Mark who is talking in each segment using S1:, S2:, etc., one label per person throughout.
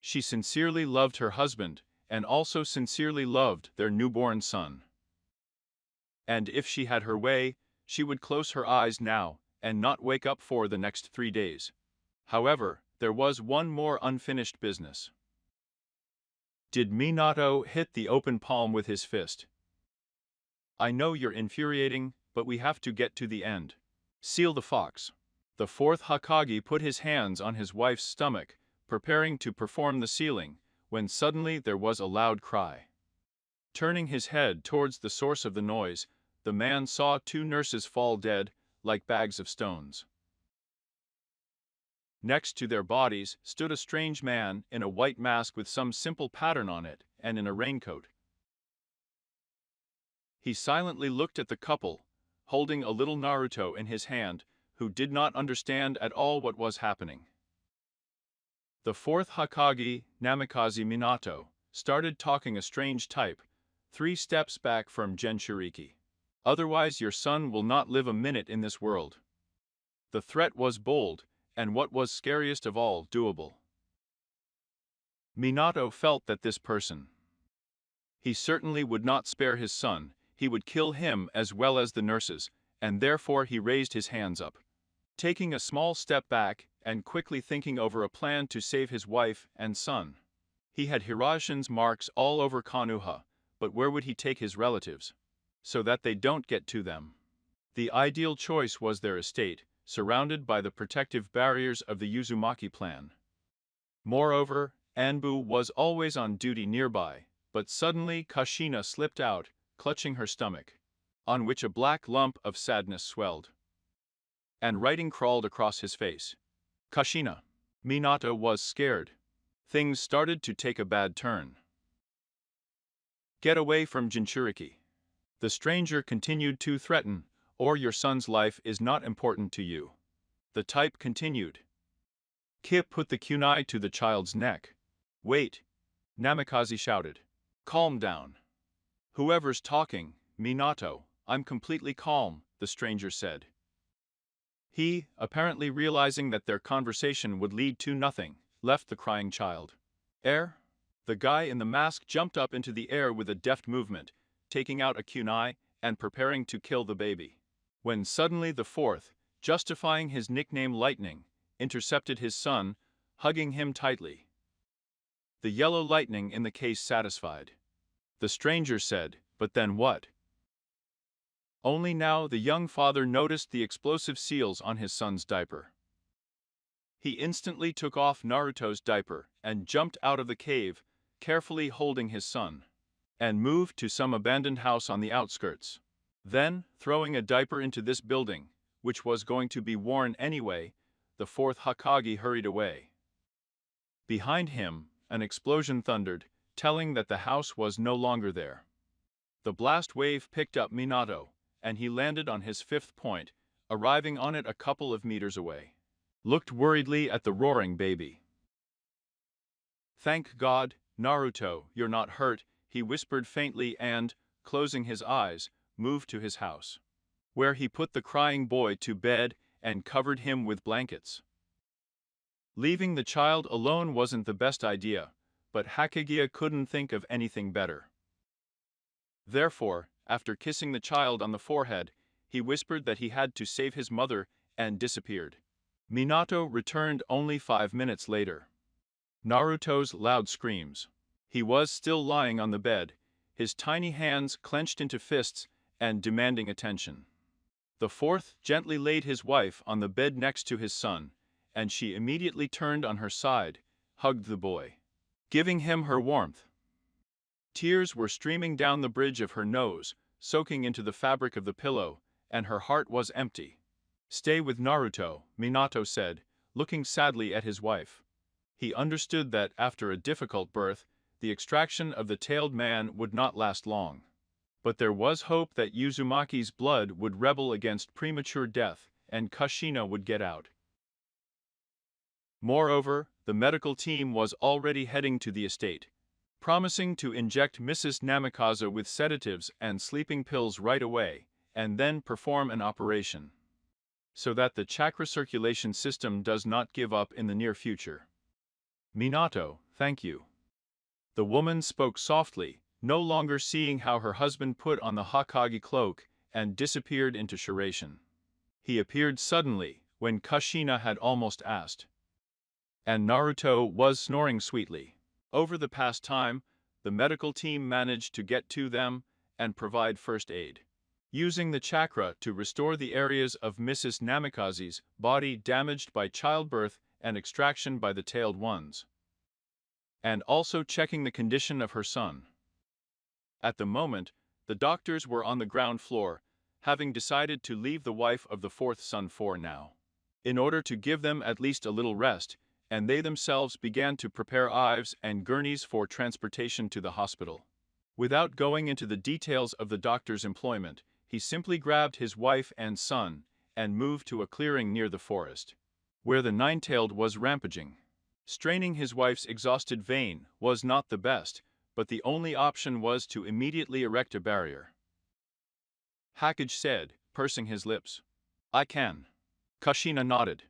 S1: She sincerely loved her husband, and also sincerely loved their newborn son. And if she had her way, she would close her eyes now, and not wake up for the next 3 days. However, there was one more unfinished business. Did Minato hit the open palm with his fist? I know you're infuriating, but we have to get to the end. Seal the fox. The fourth Hokage put his hands on his wife's stomach, preparing to perform the sealing, when suddenly there was a loud cry. Turning his head towards the source of the noise, the man saw 2 nurses fall dead, like bags of stones. Next to their bodies stood a strange man in a white mask with some simple pattern on it, and in a raincoat. He silently looked at the couple, holding a little Naruto in his hand, who did not understand at all what was happening. The fourth Hokage, Namikaze Minato, started talking a strange type, 3 steps back from Jinchuriki. Otherwise your son will not live a minute in this world. The threat was bold, and what was scariest of all, doable. Minato felt that this person. He certainly would not spare his son, he would kill him as well as the nurses, and therefore he raised his hands up. Taking a small step back, and quickly thinking over a plan to save his wife and son. He had Hirashin's marks all over Konoha, but where would he take his relatives? So that they don't get to them. The ideal choice was their estate, surrounded by the protective barriers of the Uzumaki clan. Moreover, Anbu was always on duty nearby, but suddenly Kushina slipped out, clutching her stomach, on which a black lump of sadness swelled. And writing crawled across his face. Kushina. Minato was scared. Things started to take a bad turn. Get away from Jinchuriki. The stranger continued to threaten, or your son's life is not important to you. The type continued. Kip put the kunai to the child's neck. Wait, Namikaze shouted. Calm down. Whoever's talking, Minato, I'm completely calm, the stranger said. He, apparently realizing that their conversation would lead to nothing, left the crying child. Air? The guy in the mask jumped up into the air with a deft movement, taking out a kunai and preparing to kill the baby. When suddenly the fourth, justifying his nickname Lightning, intercepted his son, hugging him tightly. The yellow lightning in the case satisfied. The stranger said, but then what? Only now the young father noticed the explosive seals on his son's diaper. He instantly took off Naruto's diaper and jumped out of the cave, carefully holding his son, and moved to some abandoned house on the outskirts. Then, throwing a diaper into this building, which was going to be worn anyway, the fourth Hokage hurried away. Behind him, an explosion thundered, telling that the house was no longer there. The blast wave picked up Minato, and he landed on his 5th point, arriving on it a couple of meters away. Looked worriedly at the roaring baby. Thank God, Naruto, you're not hurt, he whispered faintly and, closing his eyes, moved to his house, where he put the crying boy to bed and covered him with blankets. Leaving the child alone wasn't the best idea, but Hokage couldn't think of anything better. Therefore, after kissing the child on the forehead, he whispered that he had to save his mother and disappeared. Minato returned only 5 minutes later. Naruto's loud screams. He was still lying on the bed, his tiny hands clenched into fists and demanding attention. The fourth gently laid his wife on the bed next to his son, and she immediately turned on her side, hugged the boy, giving him her warmth. Tears were streaming down the bridge of her nose, soaking into the fabric of the pillow, and her heart was empty. Stay with Naruto, Minato said, looking sadly at his wife. He understood that after a difficult birth, the extraction of the tailed man would not last long. But there was hope that Uzumaki's blood would rebel against premature death, and Kushina would get out. Moreover, the medical team was already heading to the estate, promising to inject Mrs. Namikaze with sedatives and sleeping pills right away, and then perform an operation, so that the chakra circulation system does not give up in the near future. Minato, Thank you." The woman spoke softly, no longer seeing how her husband put on the hokage cloak and disappeared into Shiraition. He appeared suddenly, when Kushina had almost asked. And Naruto was snoring sweetly. Over the past time, the medical team managed to get to them and provide first aid, using the chakra to restore the areas of Mrs. Namikaze's body damaged by childbirth and extraction by the tailed ones, and also checking the condition of her son. At the moment, the doctors were on the ground floor, having decided to leave the wife of the fourth son for now, in order to give them at least a little rest, and they themselves began to prepare ives and gurneys for transportation to the hospital. Without going into the details of the doctor's employment, he simply grabbed his wife and son and moved to a clearing near the forest, where the nine-tailed was rampaging. Straining his wife's exhausted vein was not the best, but the only option was to immediately erect a barrier. Hokage said, pursing his lips. "I can." Kushina nodded.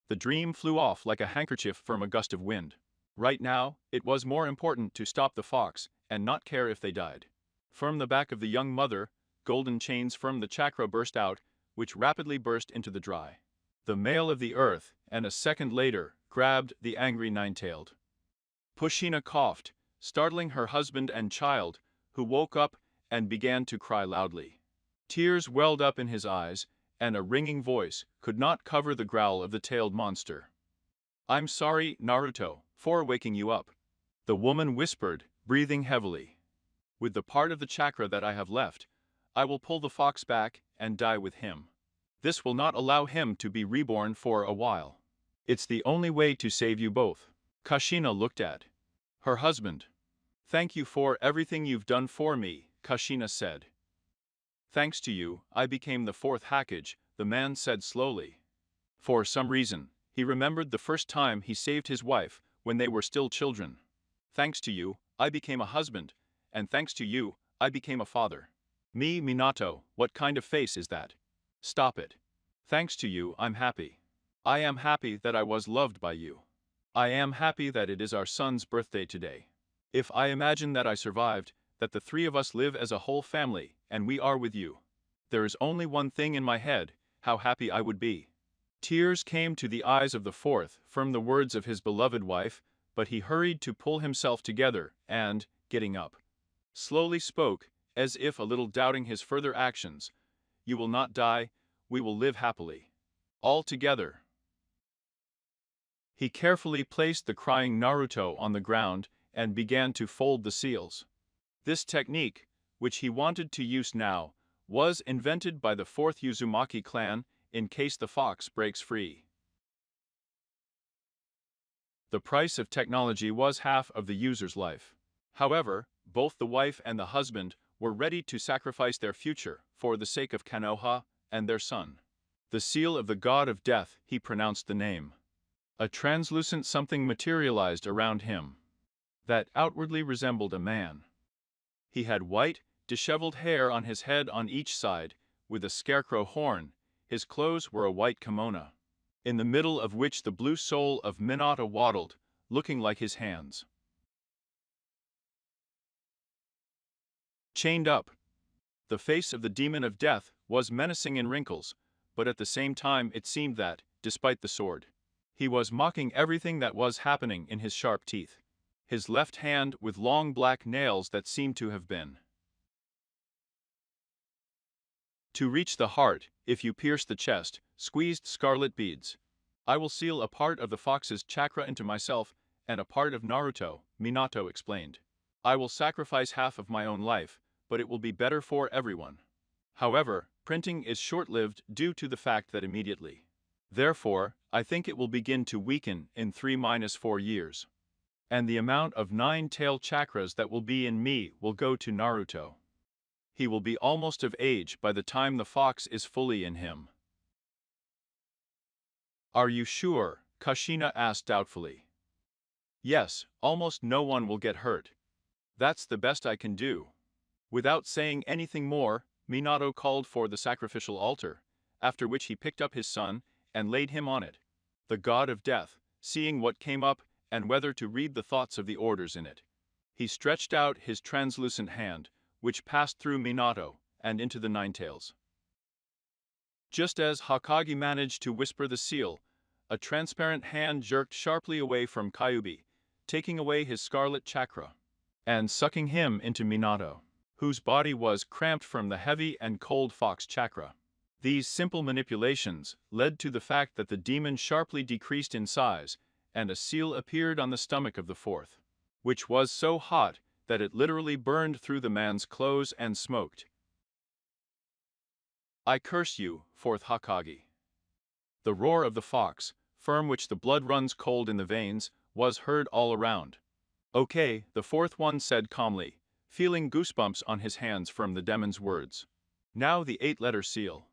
S1: The dream flew off like a handkerchief from a gust of wind. Right now, it was more important to stop the fox and not care if they died. From the back of the young mother, golden chains from the chakra burst out, which rapidly burst into the dry. The male of the earth, and a second later, grabbed the angry nine-tailed. Kushina coughed, startling her husband and child, who woke up and began to cry loudly. Tears welled up in his eyes, and a ringing voice could not cover the growl of the tailed monster. "I'm sorry, Naruto, for waking you up," the woman whispered, breathing heavily. "With the part of the chakra that I have left, I will pull the fox back and die with him. This will not allow him to be reborn for a while. It's the only way to save you both." Kushina looked at her husband. "Thank you for everything you've done for me," Kushina said. "Thanks to you, I became the fourth Hokage," the man said slowly. For some reason, he remembered the first time he saved his wife when they were still children. "Thanks to you, I became a husband, and thanks to you, I became a father." "Me, Minato, what kind of face is that? Stop it. Thanks to you, I'm happy. I am happy that I was loved by you. I am happy that it is our son's birthday today. If I imagine that I survived, that the three of us live as a whole family, and we are with you, there is only one thing in my head, how happy I would be." Tears came to the eyes of the fourth from the words of his beloved wife, but he hurried to pull himself together and, getting up, slowly spoke, as if a little doubting his further actions. "You will not die, we will live happily. All together." He carefully placed the crying Naruto on the ground and began to fold the seals. This technique, which he wanted to use now, was invented by the fourth Uzumaki clan in case the fox breaks free. The price of technology was half of the user's life. However, both the wife and the husband were ready to sacrifice their future for the sake of Konoha and their son. The seal of the god of death, he pronounced the name. A translucent something materialized around him that outwardly resembled a man. He had white, disheveled hair on his head on each side, with a scarecrow horn. His clothes were a white kimono, in the middle of which the blue soul of Minato waddled, looking like his hands. Chained up. The face of the demon of death was menacing in wrinkles, but at the same time it seemed that, despite the sword, he was mocking everything that was happening in his sharp teeth. His left hand with long black nails that seemed to have been to reach the heart. If you pierce the chest, squeezed scarlet beads. "I will seal a part of the fox's chakra into myself and a part of Naruto," Minato explained. "I will sacrifice half of my own life, but it will be better for everyone." However, printing is short-lived due to the fact that immediately. Therefore, I think it will begin to weaken in 3-4 years. And the amount of 9-tail chakras that will be in me will go to Naruto. He will be almost of age by the time the fox is fully in him. "Are you sure?" Kushina asked doubtfully. "Yes, almost no one will get hurt. That's the best I can do." Without saying anything more, Minato called for the sacrificial altar, after which he picked up his son and laid him on it. The god of death, seeing what came up and whether to read the thoughts of the orders in it. He stretched out his translucent hand, which passed through Minato and into the Ninetales. Just as Hokage managed to whisper the seal, a transparent hand jerked sharply away from Kyuubi, taking away his scarlet chakra, and sucking him into Minato, whose body was cramped from the heavy and cold fox chakra. These simple manipulations led to the fact that the demon sharply decreased in size, and a seal appeared on the stomach of the fourth, which was so hot that it literally burned through the man's clothes and smoked. "I curse you, fourth Hokage." The roar of the fox, from which the blood runs cold in the veins, was heard all around. "Okay," the fourth one said calmly, feeling goosebumps on his hands from the demon's words. "Now the 8-letter seal.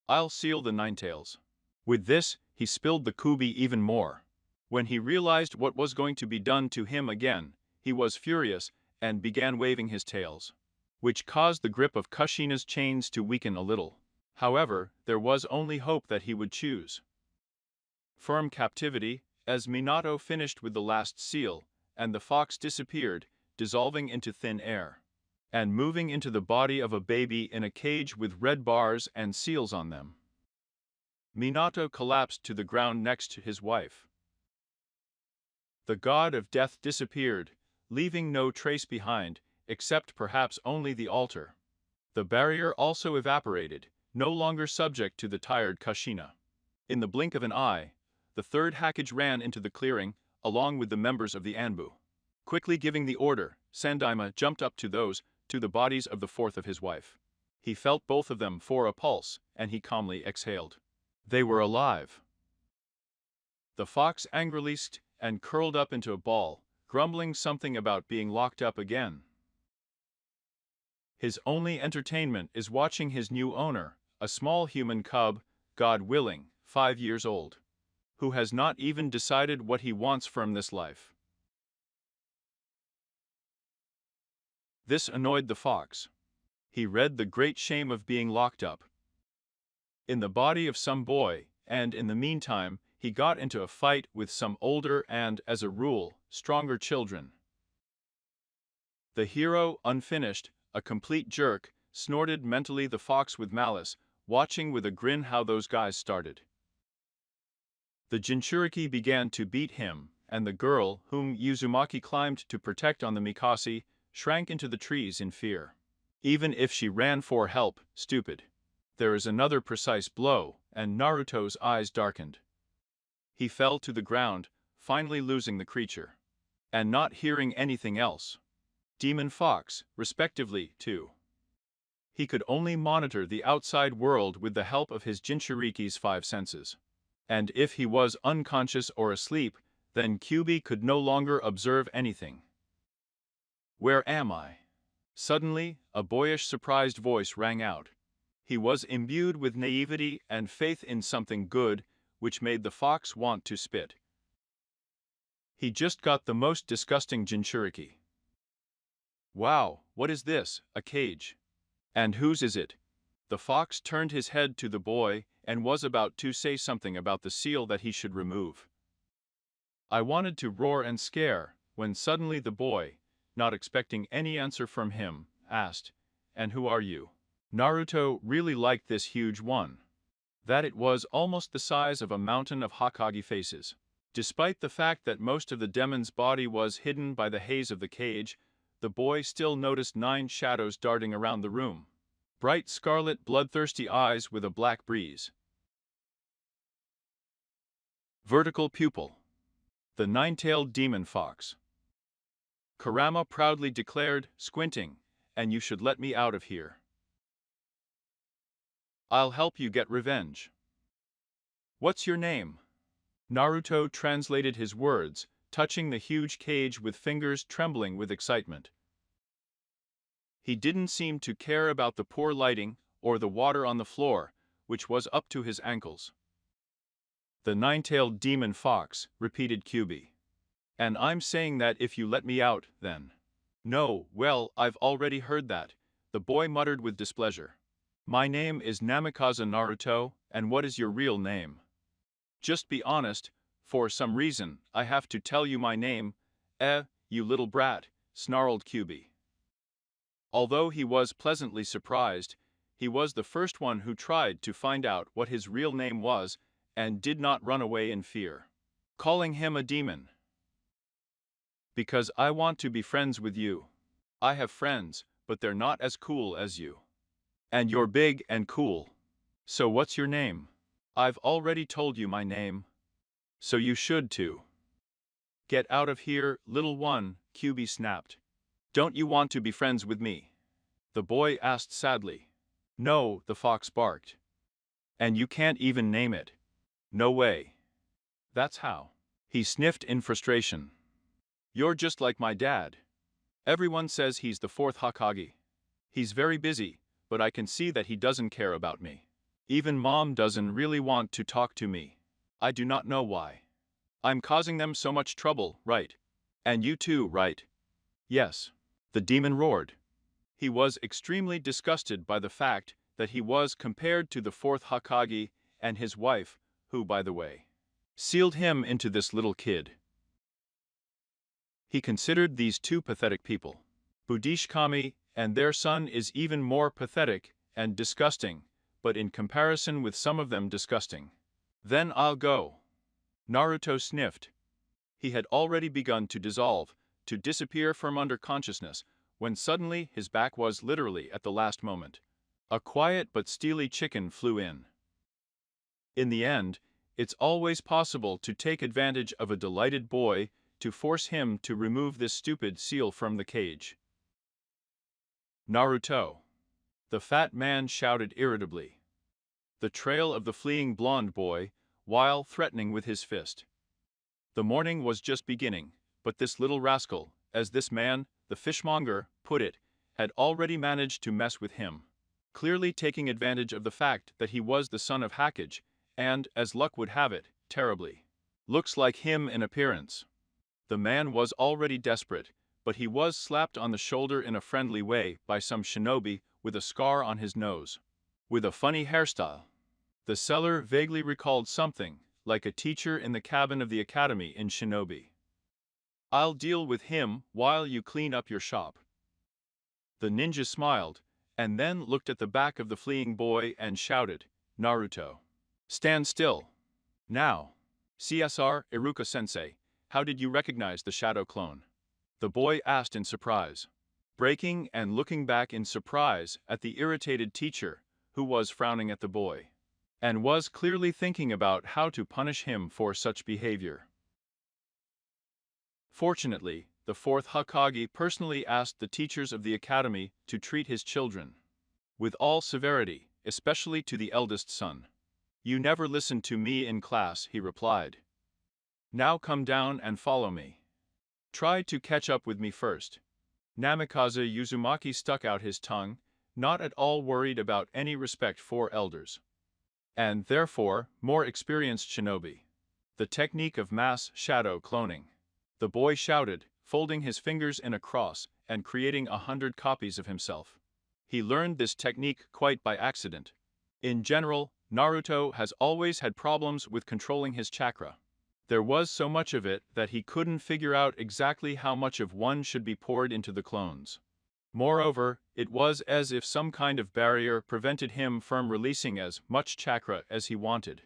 S1: I'll seal the Ninetales." With this, he spilled the kubi even more. When he realized what was going to be done to him again, he was furious and began waving his tails, which caused the grip of Kushina's chains to weaken a little. However, there was only hope that he would choose firm captivity, as Minato finished with the last seal, and the fox disappeared, dissolving into thin air, and moving into the body of a baby in a cage with red bars and seals on them. Minato collapsed to the ground next to his wife. The god of death disappeared, leaving no trace behind, except perhaps only the altar. The barrier also evaporated, no longer subject to the tired Kushina. In the blink of an eye, the third Hokage ran into the clearing, along with the members of the Anbu. Quickly giving the order, Sandaime jumped up to the bodies of the fourth of his wife. He felt both of them for a pulse, and he calmly exhaled. They were alive. The fox angrily squeaked and curled up into a ball, grumbling something about being locked up again. His only entertainment is watching his new owner, a small human cub, God willing, 5 years old, who has not even decided what he wants from this life. This annoyed the fox. He read the great shame of being locked up in the body of some boy, and in the meantime, he got into a fight with some older and, as a rule, stronger children. The hero, unfinished, a complete jerk, snorted mentally the fox with malice, watching with a grin how those guys started. The Jinchuriki began to beat him, and the girl, whom Uzumaki climbed to protect on the Mikasi, shrank into the trees in fear. Even if she ran for help, stupid. There is another precise blow, and Naruto's eyes darkened. He fell to the ground, finally losing the creature, and not hearing anything else. Demon Fox, respectively, too. He could only monitor the outside world with the help of his Jinchuriki's 5 senses. And if he was unconscious or asleep, then Kyuubi could no longer observe anything. "Where am I?" Suddenly, a boyish surprised voice rang out. He was imbued with naivety and faith in something good, which made the fox want to spit. He just got the most disgusting Jinchuriki. "Wow, what is this, a cage? And whose is it?" The fox turned his head to the boy and was about to say something about the seal that he should remove. I wanted to roar and scare, when suddenly the boy, not expecting any answer from him, asked, "And who are you?" Naruto really liked this huge one. That it was almost the size of a mountain of Hokage faces. Despite the fact that most of the demon's body was hidden by the haze of the cage, the boy still noticed 9 shadows darting around the room. Bright scarlet bloodthirsty eyes with a black breeze. Vertical pupil. The 9-tailed demon fox. Kurama proudly declared, squinting, "And you should let me out of here. I'll help you get revenge." "What's your name?" Naruto translated his words, touching the huge cage with fingers trembling with excitement. He didn't seem to care about the poor lighting or the water on the floor, which was up to his ankles. "The 9-tailed demon fox," repeated Kyuubi. "And I'm saying that if you let me out, then." "No, well, I've already heard that," the boy muttered with displeasure. "My name is Namikaze Naruto, and what is your real name?" "Just be honest, For some reason, I have to tell you my name. You little brat, snarled QB. Although he was pleasantly surprised, he was the first one who tried to find out what his real name was and did not run away in fear. Calling him a demon. Because I want to be friends with you. I have friends, but they're not as cool as you. And you're big and cool. So what's your name? I've already told you my name. So you should too. Get out of here, little one, QB snapped. Don't you want to be friends with me? The boy asked sadly. No, the fox barked. And you can't even name it. No way. That's how. He sniffed in frustration. You're just like my dad. Everyone says he's the fourth Hokage. He's very busy, but I can see that he doesn't care about me. Even Mom doesn't really want to talk to me. I do not know why. I'm causing them so much trouble, right? And you too, right? Yes. The demon roared. He was extremely disgusted by the fact that he was compared to the fourth Hokage and his wife, who, by the way, sealed him into this little kid. He considered these two pathetic people. Budishikami and their son is even more pathetic and disgusting, but in comparison with some of them disgusting. Then I'll go. Naruto sniffed. He had already begun to dissolve, to disappear from under consciousness, when suddenly his back was literally at the last moment. A quiet but steely chicken flew in. In the end, it's always possible to take advantage of a delighted boy to force him to remove this stupid seal from the cage. Naruto. The fat man shouted irritably. The trail of the fleeing blonde boy, while threatening with his fist. The morning was just beginning, but this little rascal, as this man, the fishmonger, put it, had already managed to mess with him. Clearly taking advantage of the fact that he was the son of Hokage, and, as luck would have it, terribly looks like him in appearance. The man was already desperate, but he was slapped on the shoulder in a friendly way by some shinobi with a scar on his nose. With a funny hairstyle. The seller vaguely recalled something, like a teacher in the cabin of the academy in Shinobi. I'll deal with him while you clean up your shop. The ninja smiled, and then looked at the back of the fleeing boy and shouted, Naruto. Stand still. Now. CSR, Iruka-sensei, how did you recognize the shadow clone? The boy asked in surprise. Breaking and looking back in surprise at the irritated teacher, who was frowning at the boy. And was clearly thinking about how to punish him for such behavior. Fortunately, the fourth Hokage personally asked the teachers of the academy to treat his children with all severity, especially to the eldest son. You never listened to me in class, he replied. Now come down and follow me. Try to catch up with me first. Namikaze Uzumaki stuck out his tongue, not at all worried about any respect for elders. And therefore, more experienced shinobi. The technique of mass shadow cloning. The boy shouted, folding his fingers in a cross and creating 100 copies of himself. He learned this technique quite by accident. In general, Naruto has always had problems with controlling his chakra. There was so much of it that he couldn't figure out exactly how much of one should be poured into the clones. Moreover, it was as if some kind of barrier prevented him from releasing as much chakra as he wanted.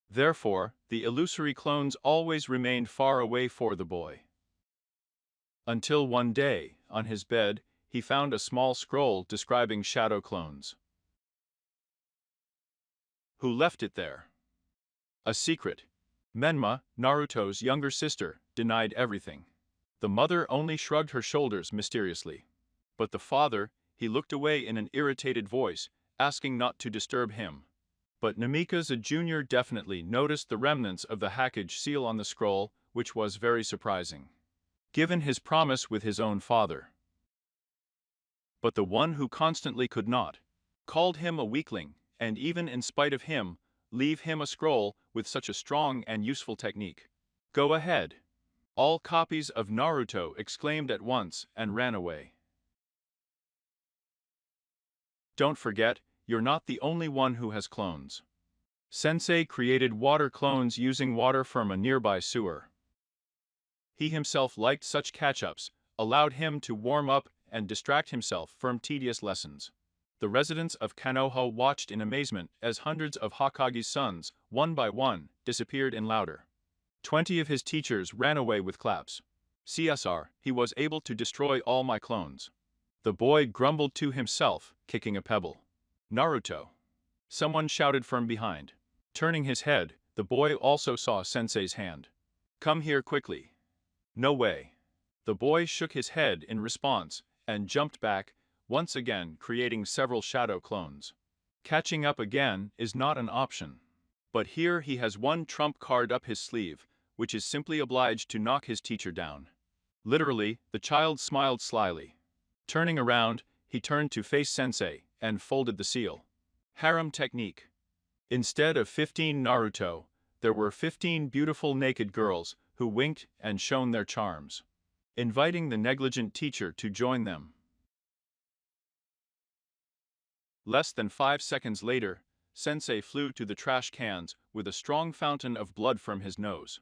S1: Therefore, the illusory clones always remained far away for the boy. Until one day, on his bed, he found a small scroll describing shadow clones. Who left it there? A secret. Menma, Naruto's younger sister, denied everything. The mother only shrugged her shoulders mysteriously. But the father, he looked away in an irritated voice, asking not to disturb him. But Namikaze Jr. definitely noticed the remnants of the Hokage seal on the scroll, which was very surprising, given his promise with his own father. But the one who constantly could not, called him a weakling, and even in spite of him, leave him a scroll with such a strong and useful technique. Go ahead. All copies of Naruto exclaimed at once and ran away. Don't forget, you're not the only one who has clones. Sensei created water clones using water from a nearby sewer. He himself liked such catch-ups, allowed him to warm up and distract himself from tedious lessons. The residents of Konoha watched in amazement as hundreds of Hokage's sons, one by one, disappeared in laughter. 20 of his teachers ran away with claps. CSR, he was able to destroy all my clones. The boy grumbled to himself, kicking a pebble. Naruto. Someone shouted from behind. Turning his head, the boy also saw Sensei's hand. Come here quickly. No way. The boy shook his head in response and jumped back, once again creating several shadow clones. Catching up again is not an option. But here he has one trump card up his sleeve, which is simply obliged to knock his teacher down. Literally, the child smiled slyly. Turning around, he turned to face Sensei and folded the seal. Harem technique. Instead of 15 Naruto, there were 15 beautiful naked girls who winked and shone their charms, inviting the negligent teacher to join them. Less than 5 seconds later, Sensei flew to the trash cans with a strong fountain of blood from his nose.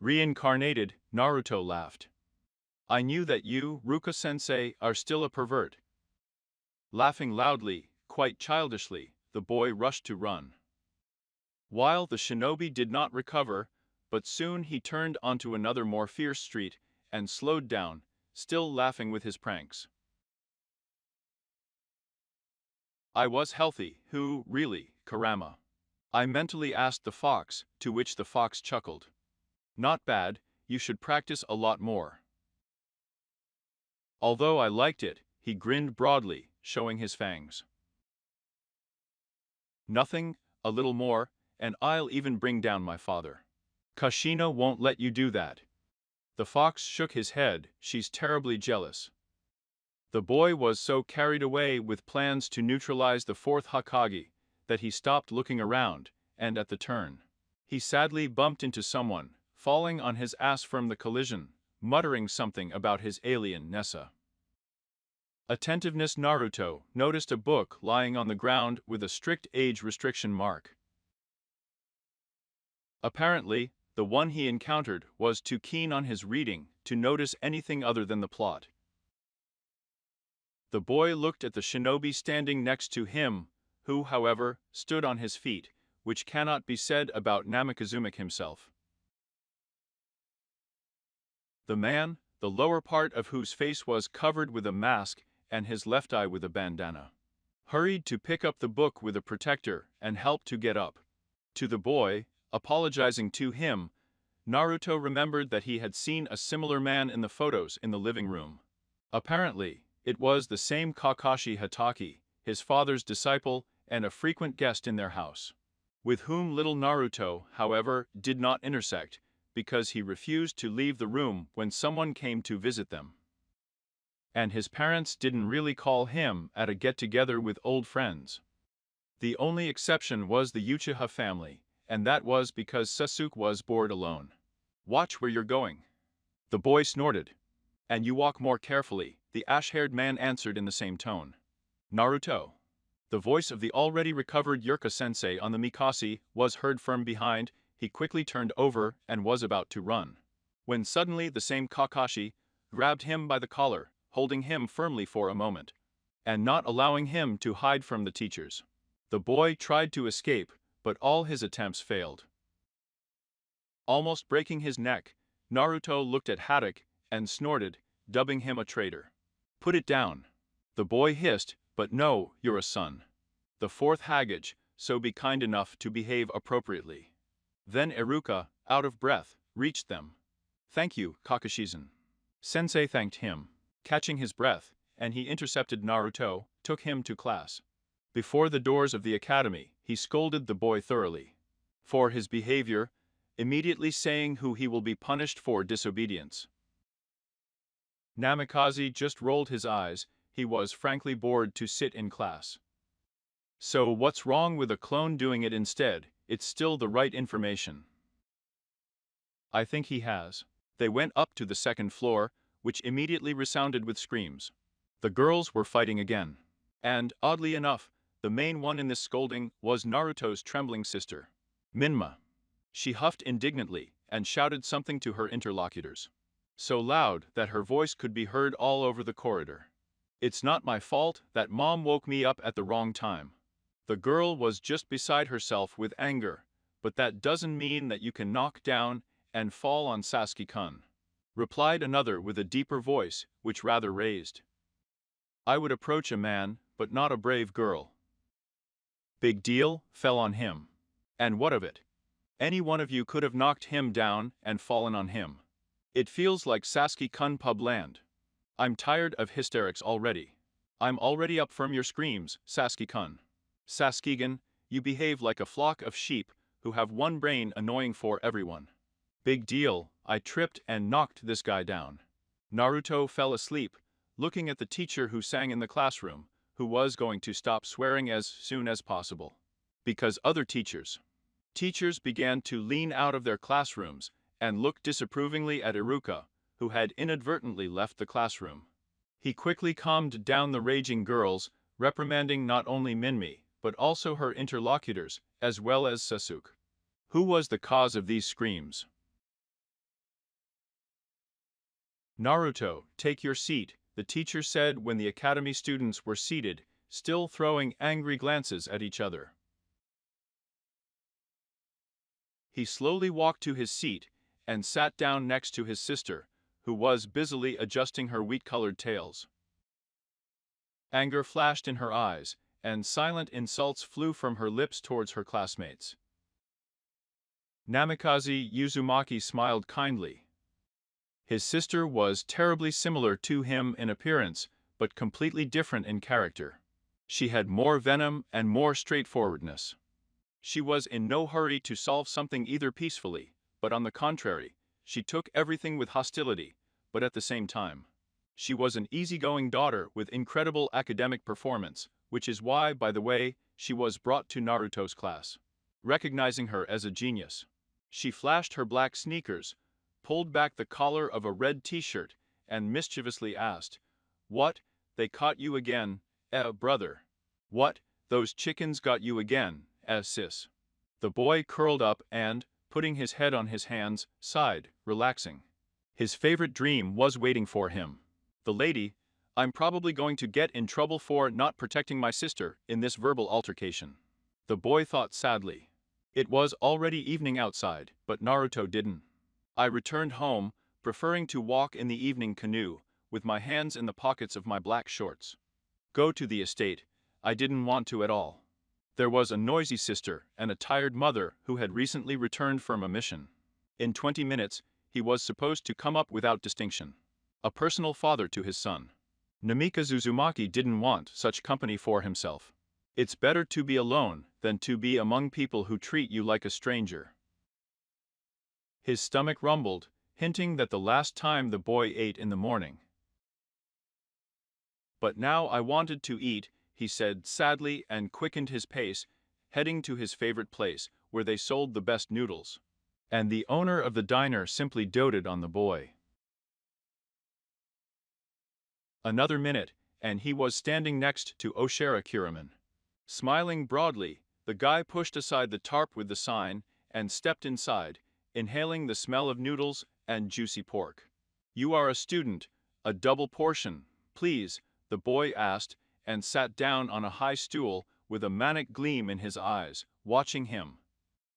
S1: Reincarnated, Naruto laughed. I knew that you, Ruka-sensei, are still a pervert. Laughing loudly, quite childishly, the boy rushed to run. While the shinobi did not recover, but soon he turned onto another more fierce street and slowed down, still laughing with his pranks. I was healthy, who, really, kurama? I mentally asked the fox, to which the fox chuckled. Not bad, you should practice a lot more. Although I liked it, he grinned broadly, showing his fangs. Nothing, a little more, and I'll even bring down my father. Kashina won't let you do that. The fox shook his head, she's terribly jealous. The boy was so carried away with plans to neutralize the fourth Hokage that he stopped looking around, and at the turn, he sadly bumped into someone, falling on his ass from the collision, muttering something about his alien Nessa. Attentiveness Naruto noticed a book lying on the ground with a strict age restriction mark. Apparently, the one he encountered was too keen on his reading to notice anything other than the plot. The boy looked at the shinobi standing next to him, who, however, stood on his feet, which cannot be said about Namikazumak himself. The man, the lower part of whose face was covered with a mask and his left eye with a bandana, hurried to pick up the book with a protector and help to get up. To the boy, apologizing to him, Naruto remembered that he had seen a similar man in the photos in the living room. Apparently, it was the same Kakashi Hatake, his father's disciple and a frequent guest in their house, with whom little Naruto, however, did not intersect, because he refused to leave the room when someone came to visit them. And his parents didn't really call him at a get-together with old friends. The only exception was the Uchiha family, and that was because Sasuke was bored alone. Watch where you're going. The boy snorted. And you walk more carefully, the ash-haired man answered in the same tone. Naruto. The voice of the already recovered Yurka-sensei on the Mikasi was heard from behind. He quickly turned over and was about to run, when suddenly the same Kakashi grabbed him by the collar, holding him firmly for a moment, and not allowing him to hide from the teachers. The boy tried to escape, but all his attempts failed. Almost breaking his neck, Naruto looked at Hatake and snorted, dubbing him a traitor. Put it down. The boy hissed, but no, you're a son. The fourth Hokage, so be kind enough to behave appropriately. Then Iruka, out of breath, reached them. Thank you, Kakashi-san. Sensei thanked him, catching his breath, and he intercepted Naruto, took him to class. Before the doors of the academy, he scolded the boy thoroughly for his behavior, immediately saying who he will be punished for disobedience. Namikaze just rolled his eyes, he was frankly bored to sit in class. So what's wrong with a clone doing it instead? It's still the right information. I think he has. They went up to the second floor, which immediately resounded with screams. The girls were fighting again. And, oddly enough, the main one in this scolding was Naruto's trembling sister. Minma. She huffed indignantly and shouted something to her interlocutors. So loud that her voice could be heard all over the corridor. It's not my fault that Mom woke me up at the wrong time. The girl was just beside herself with anger, but that doesn't mean that you can knock down and fall on Sasuke-kun, replied another with a deeper voice, which rather raised. I would approach a man, but not a brave girl. Big deal, fell on him. And what of it? Any one of you could have knocked him down and fallen on him. It feels like Sasuke-kun pub land. I'm tired of hysterics already. I'm already up from your screams, Sasuke-kun. Sasuke-gun, you behave like a flock of sheep who have one brain, annoying for everyone. Big deal, I tripped and knocked this guy down. Naruto fell asleep, looking at the teacher who sang in the classroom, who was going to stop swearing as soon as possible. Because other teachers began to lean out of their classrooms and look disapprovingly at Iruka, who had inadvertently left the classroom. He quickly calmed down the raging girls, reprimanding not only Minmi, but also her interlocutors, as well as Sasuke. Who was the cause of these screams? Naruto, take your seat, the teacher said when the academy students were seated, still throwing angry glances at each other. He slowly walked to his seat and sat down next to his sister, who was busily adjusting her wheat-colored tails. Anger flashed in her eyes, and silent insults flew from her lips towards her classmates. Namikaze Uzumaki smiled kindly. His sister was terribly similar to him in appearance, but completely different in character. She had more venom and more straightforwardness. She was in no hurry to solve something either peacefully, but on the contrary, she took everything with hostility, but at the same time. She was an easygoing daughter with incredible academic performance, which is why, by the way, she was brought to Naruto's class. Recognizing her as a genius, she flashed her black sneakers, pulled back the collar of a red t-shirt, and mischievously asked, "What, they caught you again, brother? What, those chickens got you again, sis?" The boy curled up and, putting his head on his hands, sighed, relaxing. His favorite dream was waiting for him. The lady, I'm probably going to get in trouble for not protecting my sister in this verbal altercation. The boy thought sadly. It was already evening outside, but Naruto didn't. I returned home, preferring to walk in the evening canoe, with my hands in the pockets of my black shorts. Go to the estate, I didn't want to at all. There was a noisy sister and a tired mother who had recently returned from a mission. In 20 minutes, he was supposed to come up without distinction. A personal father to his son. Namikaze Uzumaki didn't want such company for himself. It's better to be alone than to be among people who treat you like a stranger. His stomach rumbled, hinting that the last time the boy ate in the morning. But now I wanted to eat, he said sadly and quickened his pace, heading to his favorite place, where they sold the best noodles. And the owner of the diner simply doted on the boy. Another minute, and he was standing next to Oshira Kuraman. Smiling broadly, the guy pushed aside the tarp with the sign and stepped inside, inhaling the smell of noodles and juicy pork. You are a student, a double portion, please, the boy asked, and sat down on a high stool with a manic gleam in his eyes, watching him.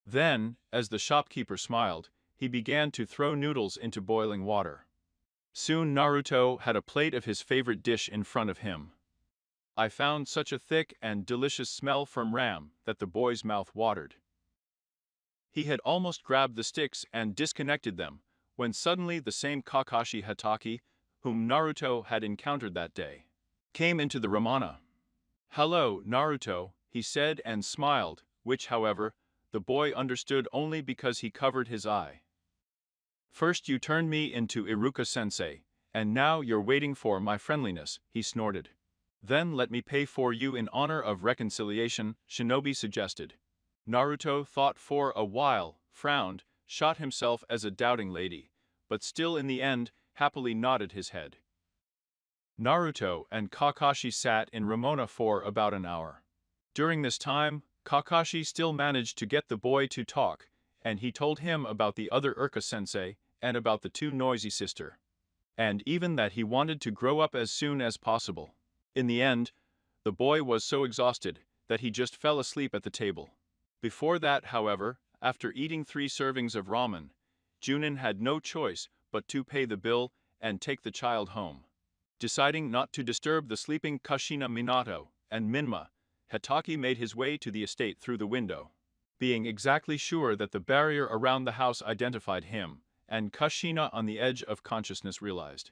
S1: Then, as the shopkeeper smiled, he began to throw noodles into boiling water. Soon Naruto had a plate of his favorite dish in front of him. I found such a thick and delicious smell from Ram that the boy's mouth watered. He had almost grabbed the sticks and disconnected them, when suddenly the same Kakashi Hatake, whom Naruto had encountered that day, came into the Ramana. "Hello, Naruto," he said and smiled, which, however, the boy understood only because he covered his eye. "First you turned me into Iruka-sensei, and now you're waiting for my friendliness," he snorted. "Then let me pay for you in honor of reconciliation," Shinobi suggested. Naruto thought for a while, frowned, shot himself as a doubting lady, but still in the end, happily nodded his head. Naruto and Kakashi sat in Ramona for about an hour. During this time, Kakashi still managed to get the boy to talk, and he told him about the other Urka-sensei and about the too noisy sister. And even that he wanted to grow up as soon as possible. In the end, the boy was so exhausted that he just fell asleep at the table. Before that, however, after eating 3 servings of ramen, Junin had no choice but to pay the bill and take the child home. Deciding not to disturb the sleeping Kushina Minato and Minma, Hitaki made his way to the estate through the window. Being exactly sure that the barrier around the house identified him, and Kushina on the edge of consciousness realized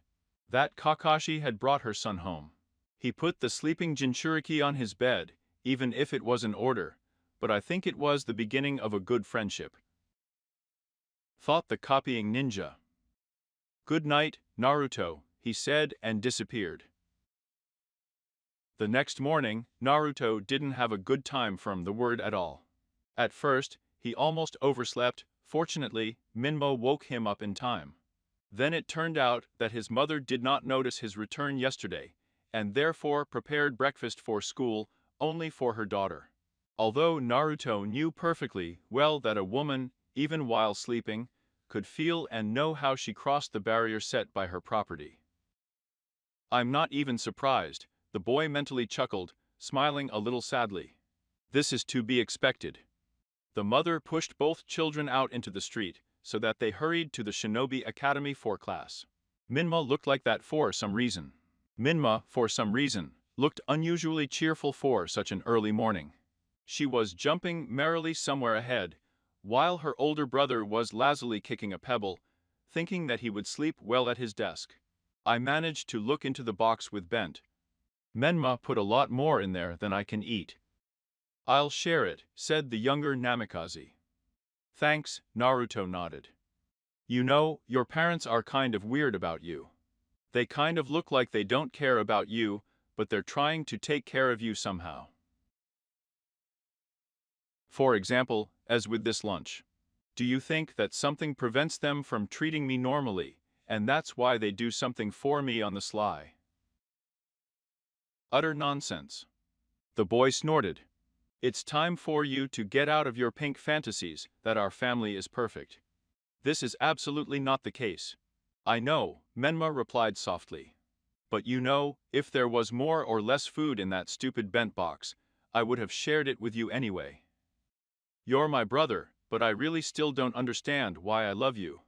S1: that Kakashi had brought her son home. He put the sleeping Jinchuriki on his bed, even if it was an order, but I think it was the beginning of a good friendship, thought the copying ninja. Good night, Naruto, he said and disappeared. The next morning, Naruto didn't have a good time from the word at all. At first, he almost overslept. Fortunately, Minmo woke him up in time. Then it turned out that his mother did not notice his return yesterday, and therefore prepared breakfast for school only for her daughter. Although Naruto knew perfectly well that a woman, even while sleeping, could feel and know how she crossed the barrier set by her property. I'm not even surprised, the boy mentally chuckled, smiling a little sadly. This is to be expected. The mother pushed both children out into the street, so that they hurried to the Shinobi Academy for class. Minma looked like that for some reason. Minma, for some reason, looked unusually cheerful for such an early morning. She was jumping merrily somewhere ahead, while her older brother was lazily kicking a pebble, thinking that he would sleep well at his desk. I managed to look into the box with Bent. Menma put a lot more in there than I can eat. I'll share it, said the younger Namikaze. Thanks, Naruto nodded. You know, your parents are kind of weird about you. They kind of look like they don't care about you, but they're trying to take care of you somehow. For example, as with this lunch. Do you think that something prevents them from treating me normally, and that's why they do something for me on the sly? Utter nonsense. The boy snorted. It's time for you to get out of your pink fantasies that our family is perfect. This is absolutely not the case. I know, Menma replied softly. But you know, if there was more or less food in that stupid bent box, I would have shared it with you anyway. You're my brother, but I really still don't understand why I love you.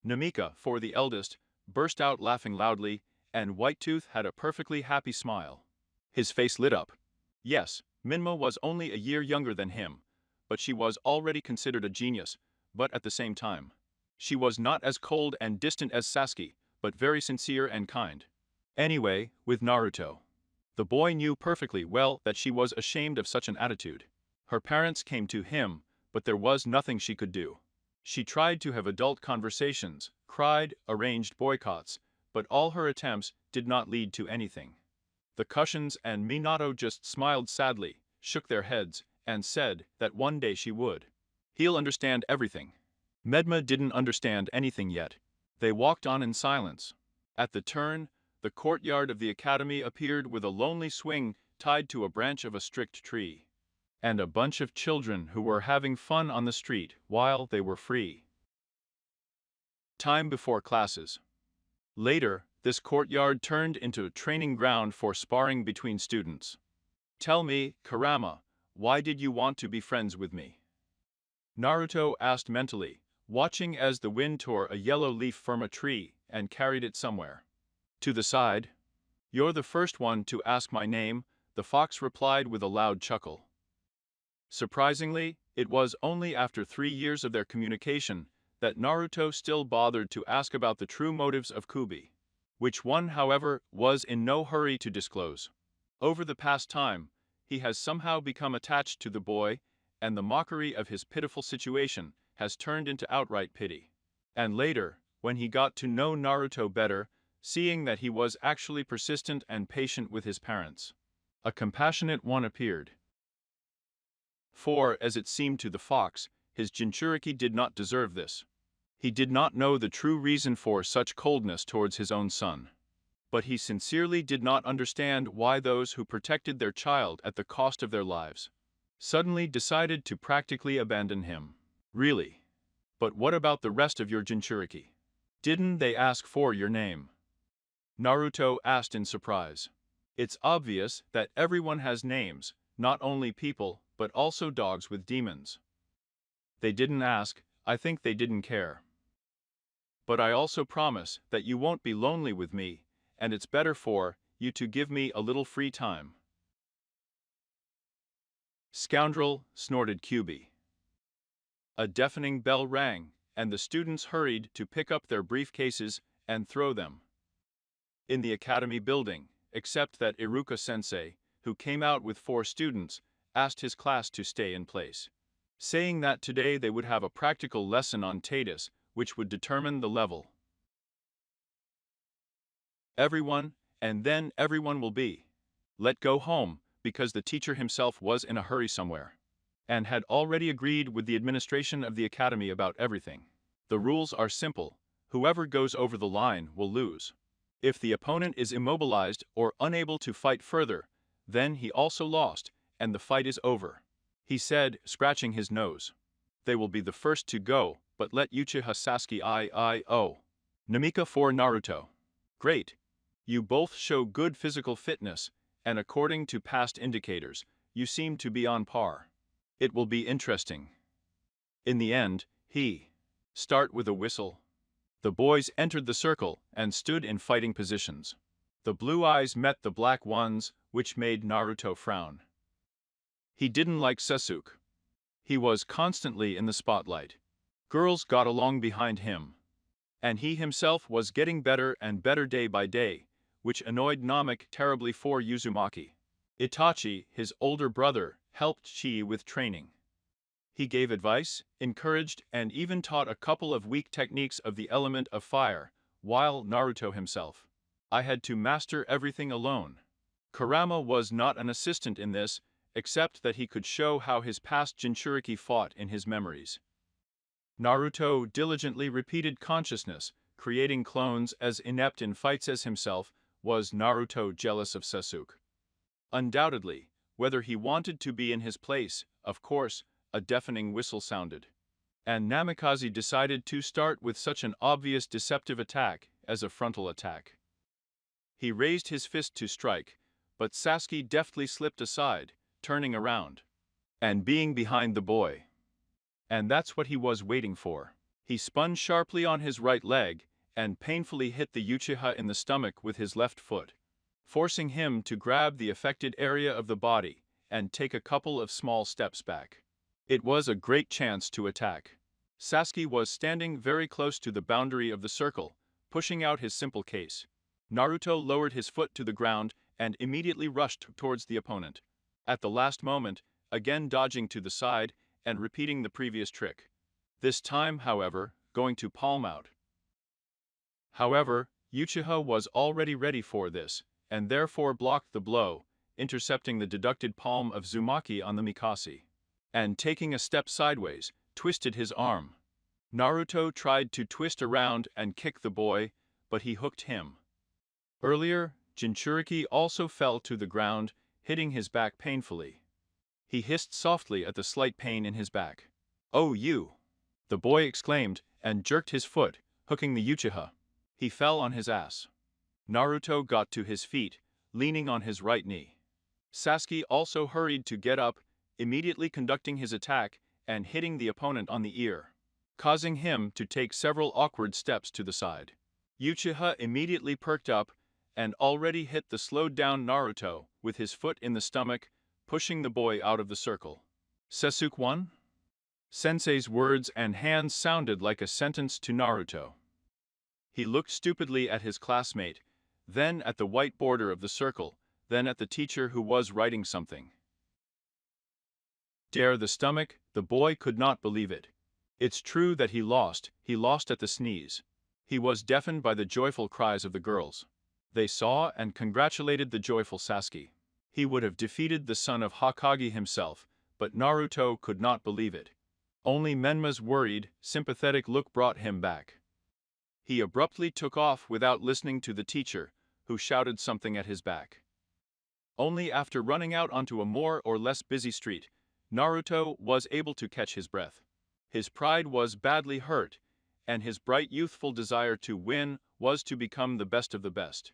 S1: Namika, for the eldest, burst out laughing loudly, and Whitetooth had a perfectly happy smile. His face lit up. Yes, Minmo was only a year younger than him, but she was already considered a genius, but at the same time, she was not as cold and distant as Sasuke, but very sincere and kind. Anyway, with Naruto. The boy knew perfectly well that she was ashamed of such an attitude. Her parents came to him, but there was nothing she could do. She tried to have adult conversations, cried, arranged boycotts, but all her attempts did not lead to anything. The Kushins and Minato just smiled sadly, shook their heads, and said that one day she would. He'll understand everything. Medma didn't understand anything yet. They walked on in silence. At the turn, the courtyard of the academy appeared with a lonely swing tied to a branch of a strict tree, and a bunch of children who were having fun on the street while they were free. Time before classes. Later, this courtyard turned into a training ground for sparring between students. Tell me, Kurama, why did you want to be friends with me? Naruto asked mentally, watching as the wind tore a yellow leaf from a tree and carried it somewhere. To the side. You're the first one to ask my name, the fox replied with a loud chuckle. Surprisingly, it was only after 3 years of their communication that Naruto still bothered to ask about the true motives of Kubi, which one, however, was in no hurry to disclose. Over the past time, he has somehow become attached to the boy, and the mockery of his pitiful situation has turned into outright pity. And later, when he got to know Naruto better, seeing that he was actually persistent and patient with his parents, a compassionate one appeared. For, as it seemed to the fox, his Jinchuriki did not deserve this. He did not know the true reason for such coldness towards his own son. But he sincerely did not understand why those who protected their child at the cost of their lives suddenly decided to practically abandon him. Really? But what about the rest of your Jinchuriki? Didn't they ask for your name? Naruto asked in surprise. It's obvious that everyone has names, not only people, but also dogs with demons. They didn't ask, I think they didn't care. But I also promise that you won't be lonely with me, and it's better for you to give me a little free time. Scoundrel, snorted Kyubi. A deafening bell rang, and the students hurried to pick up their briefcases and throw them in the academy building, except that Iruka-sensei, who came out with 4 students, asked his class to stay in place, saying that today they would have a practical lesson on Tatus, which would determine the level. Everyone, and then everyone will be let go home, because the teacher himself was in a hurry somewhere, and had already agreed with the administration of the academy about everything. The rules are simple: whoever goes over the line will lose. If the opponent is immobilized or unable to fight further, then he also lost, and the fight is over, he said, scratching his nose. They will be the first to go, but let Uchiha Sasuke I.O. Namika for Naruto. Great. You both show good physical fitness, and according to past indicators, you seem to be on par. It will be interesting. In the end, start with a whistle. The boys entered the circle and stood in fighting positions. The blue eyes met the black ones, which made Naruto frown. He didn't like Sasuke. He was constantly in the spotlight. Girls got along behind him, and he himself was getting better and better day by day, which annoyed Namek terribly for Uzumaki. Itachi, his older brother, helped Chi with training. He gave advice, encouraged, and even taught a couple of weak techniques of the element of fire, while Naruto himself, I had to master everything alone. Kurama was not an assistant in this, except that he could show how his past Jinchuriki fought in his memories. Naruto diligently repeated consciousness, creating clones as inept in fights as himself. Was Naruto jealous of Sasuke? Undoubtedly. Whether he wanted to be in his place, of course, a deafening whistle sounded, and Namikaze decided to start with such an obvious deceptive attack as a frontal attack. He raised his fist to strike, but Sasuke deftly slipped aside, turning around and being behind the boy. And that's what he was waiting for. He spun sharply on his right leg and painfully hit the Uchiha in the stomach with his left foot, forcing him to grab the affected area of the body and take a couple of small steps back. It was a great chance to attack. Sasuke was standing very close to the boundary of the circle, pushing out his simple case. Naruto lowered his foot to the ground and immediately rushed towards the opponent, at the last moment, again dodging to the side and repeating the previous trick. This time, however, going to palm out. However, Uchiha was already ready for this, and therefore blocked the blow, intercepting the deducted palm of Uzumaki on the Mikase, and taking a step sideways, twisted his arm. Naruto tried to twist around and kick the boy, but he hooked him. Earlier, Jinchuriki also fell to the ground, hitting his back painfully. He hissed softly at the slight pain in his back. "Oh, you!" the boy exclaimed, and jerked his foot, hooking the Uchiha. He fell on his ass. Naruto got to his feet, leaning on his right knee. Sasuke also hurried to get up, immediately conducting his attack and hitting the opponent on the ear, causing him to take several awkward steps to the side. Uchiha immediately perked up and already hit the slowed-down Naruto with his foot in the stomach, pushing the boy out of the circle. Sasuke won? Sensei's words and hands sounded like a sentence to Naruto. He looked stupidly at his classmate, then at the white border of the circle, then at the teacher who was writing something. Dare the stomach, the boy could not believe it. It's true that he lost at the sneeze. He was deafened by the joyful cries of the girls. They saw and congratulated the joyful Sasuke. He would have defeated the son of Hokage himself, but Naruto could not believe it. Only Menma's worried, sympathetic look brought him back. He abruptly took off without listening to the teacher, who shouted something at his back. Only after running out onto a more or less busy street, Naruto was able to catch his breath. His pride was badly hurt, and his bright youthful desire to win was to become the best of the best.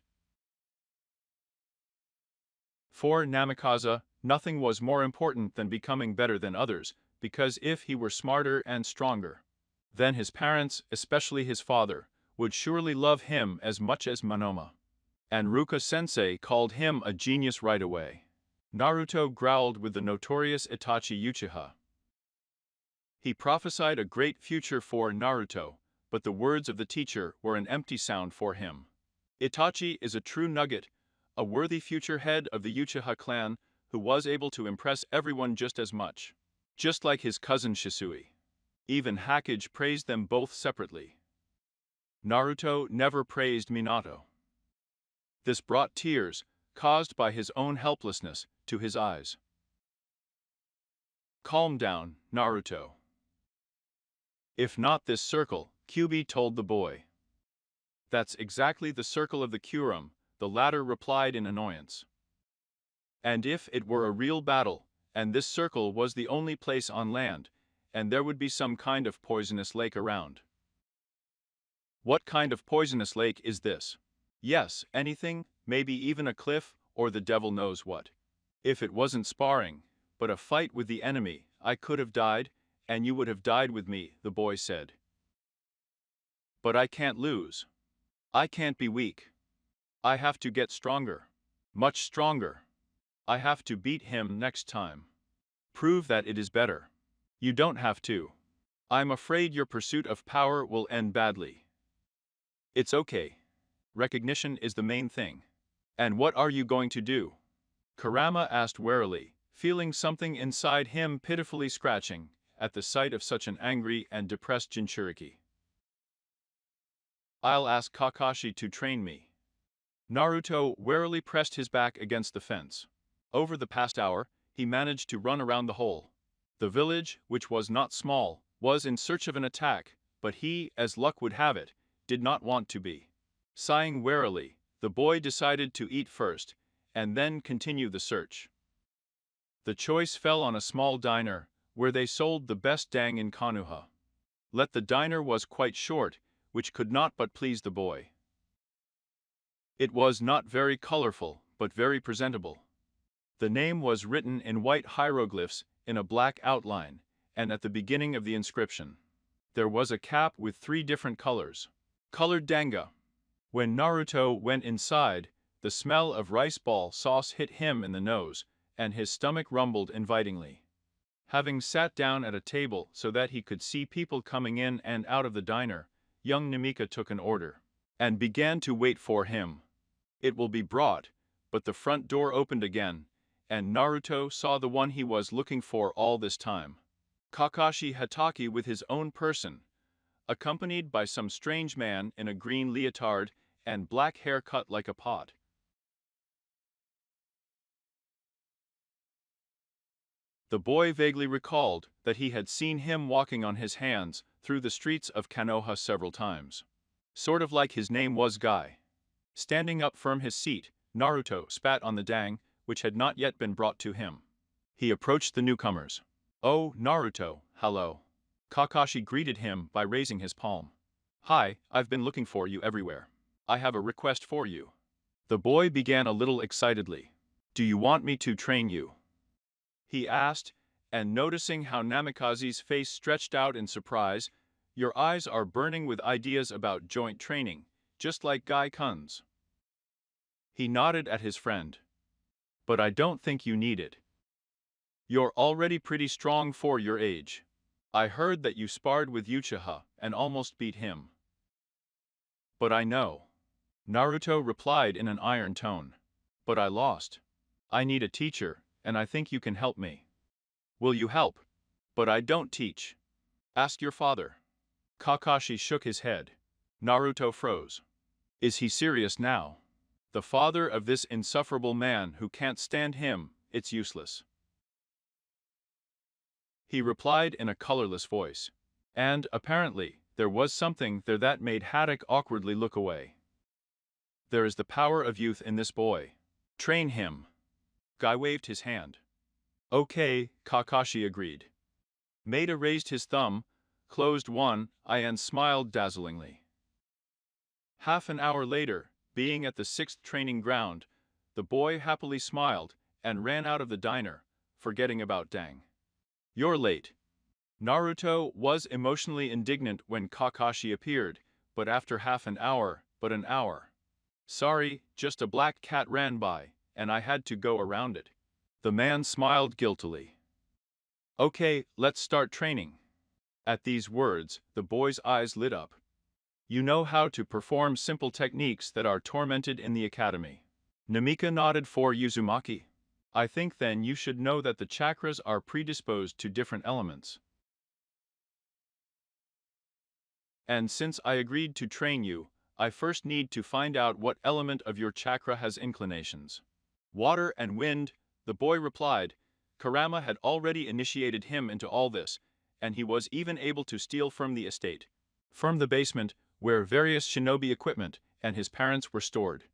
S1: For Namikaze, nothing was more important than becoming better than others, because if he were smarter and stronger, then his parents, especially his father, would surely love him as much as Monoma. And Ruka-sensei called him a genius right away. Naruto growled with the notorious Itachi Uchiha. He prophesied a great future for Naruto, but the words of the teacher were an empty sound for him. Itachi is a true nugget, a worthy future head of the Uchiha clan who was able to impress everyone just as much. Just like his cousin Shisui. Even Hokage praised them both separately. Naruto never praised Minato. This brought tears, caused by his own helplessness, to his eyes. Calm down, Naruto. If not this circle, Kyuubi told the boy. That's exactly the circle of the Kurum, the latter replied in annoyance. And if it were a real battle, and this circle was the only place on land, and there would be some kind of poisonous lake around. What kind of poisonous lake is this? Yes, anything, maybe even a cliff, or the devil knows what. If it wasn't sparring, but a fight with the enemy, I could have died, and you would have died with me, the boy said. But I can't lose. I can't be weak. I have to get stronger. Much stronger. I have to beat him next time. Prove that it is better. You don't have to. I'm afraid your pursuit of power will end badly. It's okay. Recognition is the main thing. And what are you going to do? Kurama asked warily, feeling something inside him pitifully scratching at the sight of such an angry and depressed Jinchuriki. I'll ask Kakashi to train me. Naruto warily pressed his back against the fence. Over the past hour, he managed to run around the hole. The village, which was not small, was in search of an attack, but he, as luck would have it, did not want to be. Sighing warily, the boy decided to eat first, and then continue the search. The choice fell on a small diner, where they sold the best dang in Konoha. Let the diner was quite short, which could not but please the boy. It was not very colorful, but very presentable. The name was written in white hieroglyphs in a black outline, and at the beginning of the inscription, there was a cap with 3 different colors. Colored danga. When Naruto went inside, the smell of rice ball sauce hit him in the nose, and his stomach rumbled invitingly. Having sat down at a table so that he could see people coming in and out of the diner, young Namika took an order, and began to wait for him. It will be brought, but the front door opened again, and Naruto saw the one he was looking for all this time. Kakashi Hatake with his own person, accompanied by some strange man in a green leotard and black hair cut like a pot. The boy vaguely recalled that he had seen him walking on his hands through the streets of Konoha several times. Sort of like his name was Guy. Standing up from his seat, Naruto spat on the dang, which had not yet been brought to him. He approached the newcomers. Oh, Naruto, hello. Kakashi greeted him by raising his palm. Hi, I've been looking for you everywhere. I have a request for you. The boy began a little excitedly. Do you want me to train you? He asked, and noticing how Namikaze's face stretched out in surprise, your eyes are burning with ideas about joint training, just like Guy-kun's. He nodded at his friend. But I don't think you need it. You're already pretty strong for your age. I heard that you sparred with Uchiha and almost beat him. But I know. Naruto replied in an iron tone. But I lost. I need a teacher, and I think you can help me. Will you help? But I don't teach. Ask your father. Kakashi shook his head. Naruto froze. Is he serious now? The father of this insufferable man who can't stand him, it's useless. He replied in a colorless voice. And, apparently, there was something there that made Hatake awkwardly look away. There is the power of youth in this boy. Train him. Guy waved his hand. Okay, Kakashi agreed. Maeda raised his thumb, closed one eye and smiled dazzlingly. Half an hour later, being at the 6th training ground, the boy happily smiled and ran out of the diner, forgetting about Dang. You're late. Naruto was emotionally indignant when Kakashi appeared, but after half an hour, an hour. Sorry, just a black cat ran by, and I had to go around it. The man smiled guiltily. Okay, let's start training. At these words, the boy's eyes lit up. You know how to perform simple techniques that are tormented in the academy. Namika nodded for Uzumaki. I think then you should know that the chakras are predisposed to different elements. And since I agreed to train you, I first need to find out what element of your chakra has inclinations. Water and wind, the boy replied. Kurama had already initiated him into all this, and he was even able to steal from the estate, from the basement, where various shinobi equipment and his parents were stored,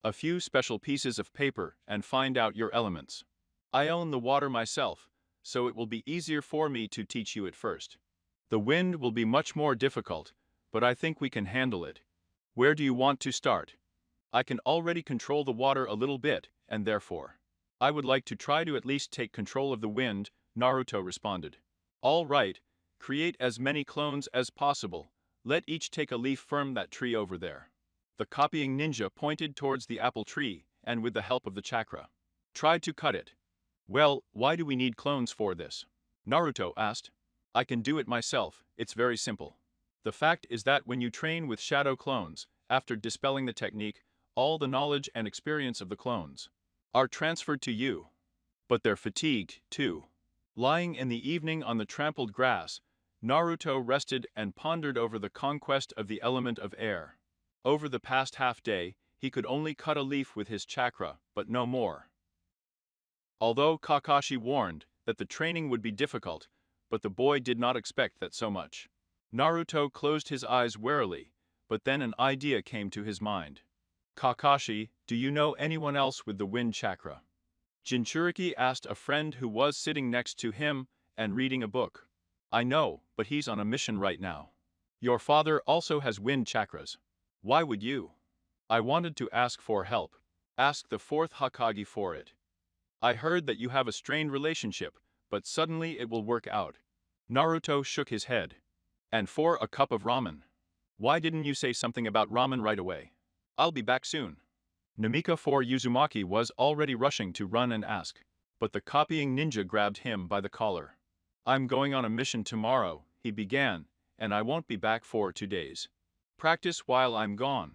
S1: a few special pieces of paper and find out your elements. I own the water myself, so it will be easier for me to teach you at first. The wind will be much more difficult, but I think we can handle it. Where do you want to start? I can already control the water a little bit, and therefore, I would like to try to at least take control of the wind, Naruto responded. All right, create as many clones as possible. Let each take a leaf from that tree over there. The copying ninja pointed towards the apple tree, and with the help of the chakra, tried to cut it. Well, why do we need clones for this? Naruto asked. I can do it myself, it's very simple. The fact is that when you train with shadow clones, after dispelling the technique, all the knowledge and experience of the clones are transferred to you. But they're fatigued, too. Lying in the evening on the trampled grass, Naruto rested and pondered over the conquest of the element of air. Over the past half-day, he could only cut a leaf with his chakra, but no more. Although Kakashi warned that the training would be difficult, but the boy did not expect that so much. Naruto closed his eyes warily, but then an idea came to his mind. Kakashi, do you know anyone else with the wind chakra? Jinchuriki asked a friend who was sitting next to him and reading a book. I know, but he's on a mission right now. Your father also has wind chakras. Why would you? I wanted to ask for help. Ask the 4th Hokage for it. I heard that you have a strained relationship, but suddenly it will work out. Naruto shook his head. And for a cup of ramen. Why didn't you say something about ramen right away? I'll be back soon. Namika for Uzumaki was already rushing to run and ask, but the copying ninja grabbed him by the collar. I'm going on a mission tomorrow, he began, and I won't be back for 2 days. Practice while I'm gone.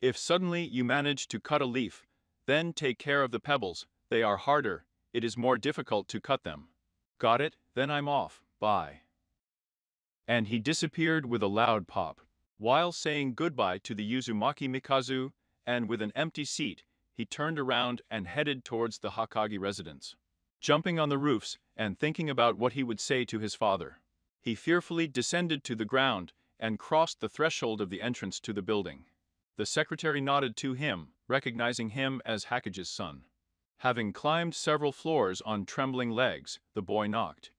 S1: If suddenly you manage to cut a leaf, then take care of the pebbles, they are harder, it is more difficult to cut them. Got it? Then I'm off, bye. And he disappeared with a loud pop. While saying goodbye to the Uzumaki Mikazu, and with an empty seat, he turned around and headed towards the Hokage residence. Jumping on the roofs and thinking about what he would say to his father, he fearfully descended to the ground and crossed the threshold of the entrance to the building. The secretary nodded to him, recognizing him as Hokage's son. Having climbed several floors on trembling legs, the boy knocked.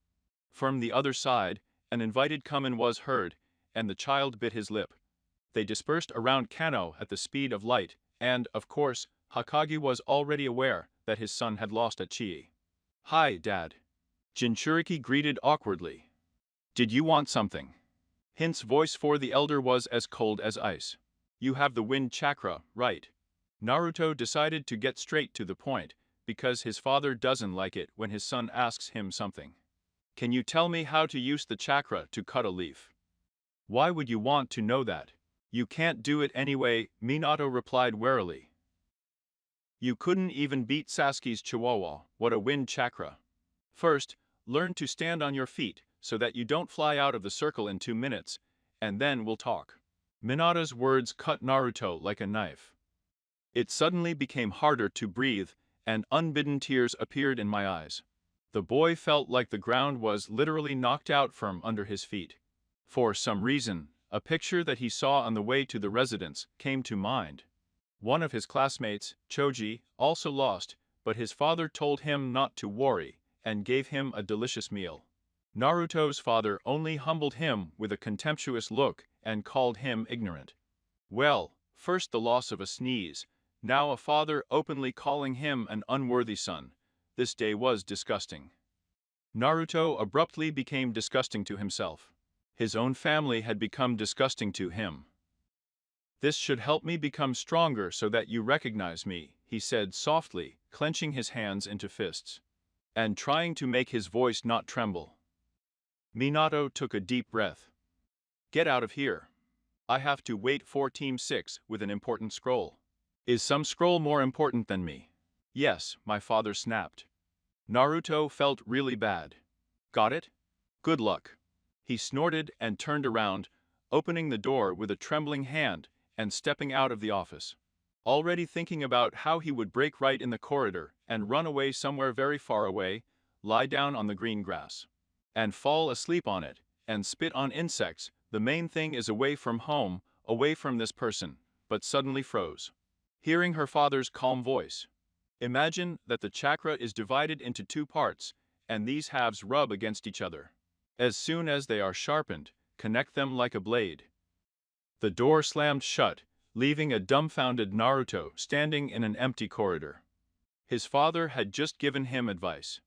S1: From the other side, an invited come-in was heard, and the child bit his lip. They dispersed around Kano at the speed of light, and, of course, Hokage was already aware that his son had lost at Chi. Hi, Dad. Jinchuriki greeted awkwardly. Did you want something? Hint's voice for the elder was as cold as ice. You have the wind chakra, right? Naruto decided to get straight to the point, because his father doesn't like it when his son asks him something. Can you tell me how to use the chakra to cut a leaf? Why would you want to know that? You can't do it anyway, Minato replied warily. You couldn't even beat Sasuke's chihuahua, what a wind chakra. First, learn to stand on your feet so that you don't fly out of the circle in 2 minutes, and then we'll talk. Minato's words cut Naruto like a knife. It suddenly became harder to breathe, and unbidden tears appeared in my eyes. The boy felt like the ground was literally knocked out from under his feet. For some reason, a picture that he saw on the way to the residence came to mind. One of his classmates, Choji, also lost, but his father told him not to worry, and gave him a delicious meal. Naruto's father only humbled him with a contemptuous look and called him ignorant. Well, first the loss of a sneeze, now a father openly calling him an unworthy son. This day was disgusting. Naruto abruptly became disgusting to himself. His own family had become disgusting to him. "This should help me become stronger so that you recognize me," he said softly, clenching his hands into fists, and trying to make his voice not tremble. Minato took a deep breath. "Get out of here. I have to wait for Team 6 with an important scroll." "Is some scroll more important than me?" "Yes," my father snapped. Naruto felt really bad. "Got it? Good luck." He snorted and turned around, opening the door with a trembling hand and stepping out of the office. Already thinking about how he would break right in the corridor and run away somewhere very far away, lie down on the green grass, and fall asleep on it, and spit on insects. The main thing is away from home, away from this person, but suddenly froze. Hearing her father's calm voice. Imagine that the chakra is divided into two parts, and these halves rub against each other. As soon as they are sharpened, connect them like a blade. The door slammed shut, leaving a dumbfounded Naruto standing in an empty corridor. His father had just given him advice.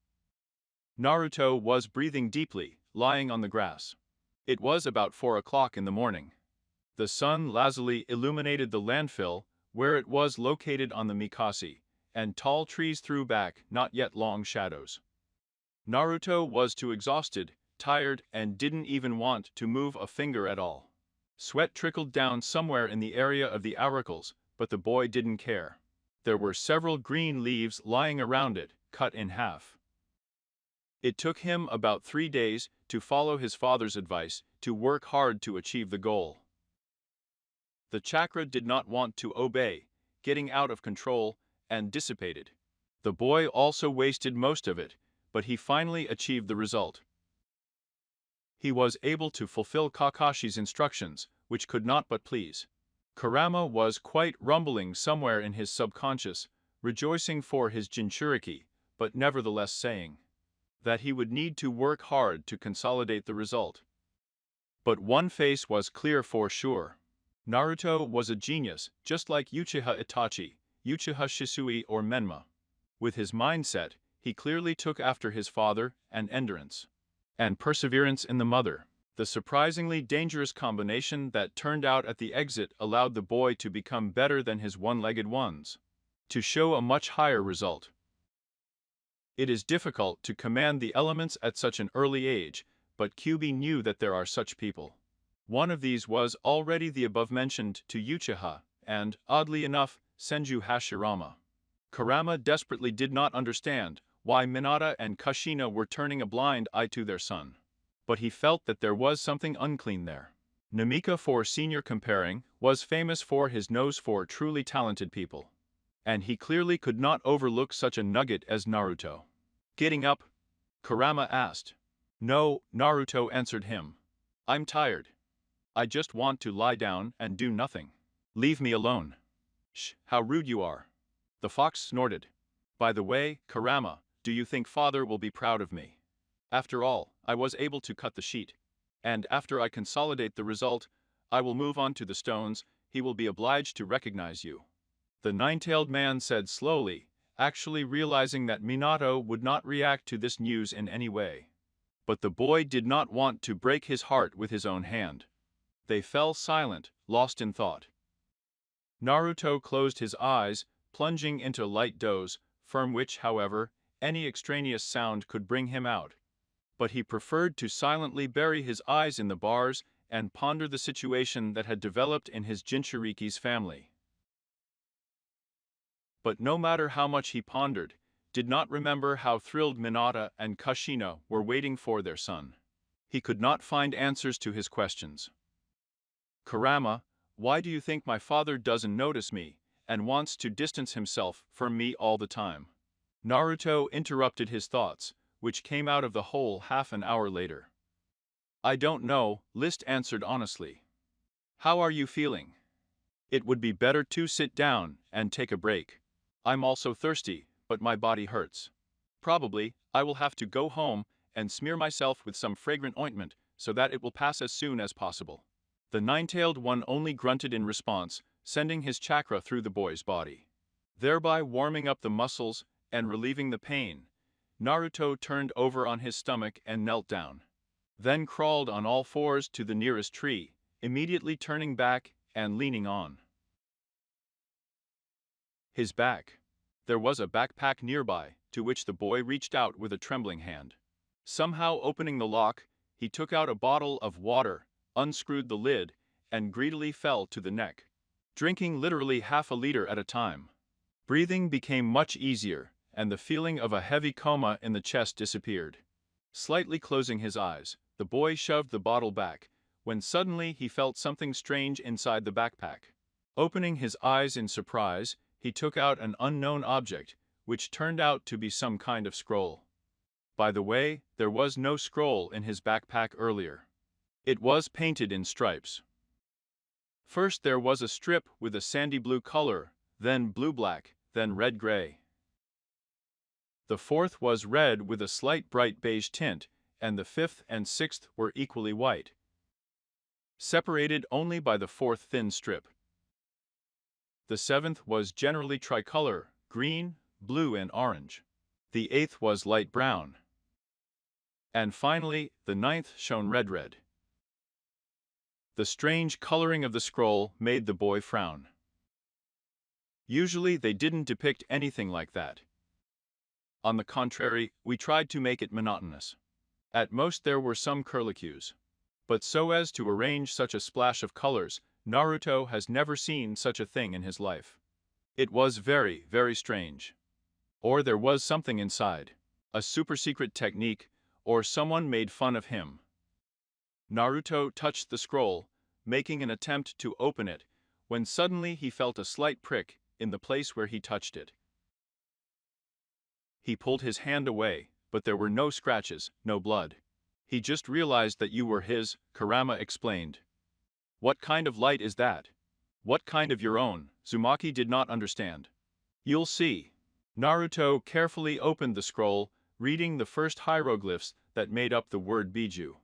S1: Naruto was breathing deeply, lying on the grass. It was about 4 o'clock in the morning. The sun lazily illuminated the landfill, where it was located on the Mikasi, and tall trees threw back not yet long shadows. Naruto was too exhausted, tired, and didn't even want to move a finger at all. Sweat trickled down somewhere in the area of the auricles, but the boy didn't care. There were several green leaves lying around it, cut in half. It took him about 3 days to follow his father's advice, to work hard to achieve the goal. The chakra did not want to obey, getting out of control, and dissipated. The boy also wasted most of it, but he finally achieved the result. He was able to fulfill Kakashi's instructions, which could not but please. Kurama was quite rumbling somewhere in his subconscious, rejoicing for his Jinchuriki, but nevertheless saying that he would need to work hard to consolidate the result. But one face was clear for sure. Naruto was a genius, just like Uchiha Itachi, Uchiha Shisui or Menma. With his mindset, he clearly took after his father and endurance and perseverance in the mother. The surprisingly dangerous combination that turned out at the exit allowed the boy to become better than his one-legged ones, to show a much higher result. It is difficult to command the elements at such an early age, but Kyuubi knew that there are such people. One of these was already the above-mentioned to Uchiha, and, oddly enough, Senju Hashirama. Kurama desperately did not understand why Minato and Kushina were turning a blind eye to their son. But he felt that there was something unclean there. Namika, for senior comparing, was famous for his nose for truly talented people. And he clearly could not overlook such a nugget as Naruto. "Getting up?" Kurama asked. "No," Naruto answered him. "I'm tired. I just want to lie down and do nothing. Leave me alone." "Shh, how rude you are." The fox snorted. "By the way, Kurama, do you think father will be proud of me? After all, I was able to cut the sheet. And after I consolidate the result, I will move on to the stones. He will be obliged to recognize you." The nine-tailed man said slowly, actually realizing that Minato would not react to this news in any way. But the boy did not want to break his heart with his own hand. They fell silent, lost in thought. Naruto closed his eyes, plunging into light doze, from which, however, any extraneous sound could bring him out. But he preferred to silently bury his eyes in the bars and ponder the situation that had developed in his Jinchuriki's family. But no matter how much he pondered, did not remember how thrilled Minato and Kushina were waiting for their son. He could not find answers to his questions. "Kurama, why do you think my father doesn't notice me, and wants to distance himself from me all the time?" Naruto interrupted his thoughts, which came out of the hole half an hour later. "I don't know," List answered honestly. "How are you feeling? It would be better to sit down and take a break. I'm also thirsty, but my body hurts." Probably, I will have to go home and smear myself with some fragrant ointment so that it will pass as soon as possible. The nine-tailed one only grunted in response, sending his chakra through the boy's body, thereby warming up the muscles and relieving the pain. Naruto turned over on his stomach and knelt down, then crawled on all fours to the nearest tree, immediately turning back and leaning on his back. There was a backpack nearby, to which the boy reached out with a trembling hand. Somehow opening the lock, he took out a bottle of water, unscrewed the lid, and greedily fell to the neck, drinking literally half a liter at a time. Breathing became much easier, and the feeling of a heavy coma in the chest disappeared. Slightly closing his eyes, the boy shoved the bottle back, when suddenly he felt something strange inside the backpack. Opening his eyes in surprise, he took out an unknown object, which turned out to be some kind of scroll. By the way, there was no scroll in his backpack earlier. It was painted in stripes. First there was a strip with a sandy blue color, then blue-black, then red-gray. The fourth was red with a slight bright beige tint, and the fifth and sixth were equally white, separated only by the fourth thin strip. The seventh was generally tricolor, green, blue and orange. The eighth was light brown. And finally, the ninth shone red-red. The strange coloring of the scroll made the boy frown. Usually they didn't depict anything like that. On the contrary, we tried to make it monotonous. At most there were some curlicues. But so as to arrange such a splash of colors, Naruto has never seen such a thing in his life. It was very, very strange. Or there was something inside. A super-secret technique, or someone made fun of him. Naruto touched the scroll, making an attempt to open it, when suddenly he felt a slight prick in the place where he touched it. He pulled his hand away, but there were no scratches, no blood. He just realized that you were his, Kurama explained. What kind of light is that? What kind of your own? Uzumaki did not understand. You'll see. Naruto carefully opened the scroll, reading the first hieroglyphs that made up the word Biju.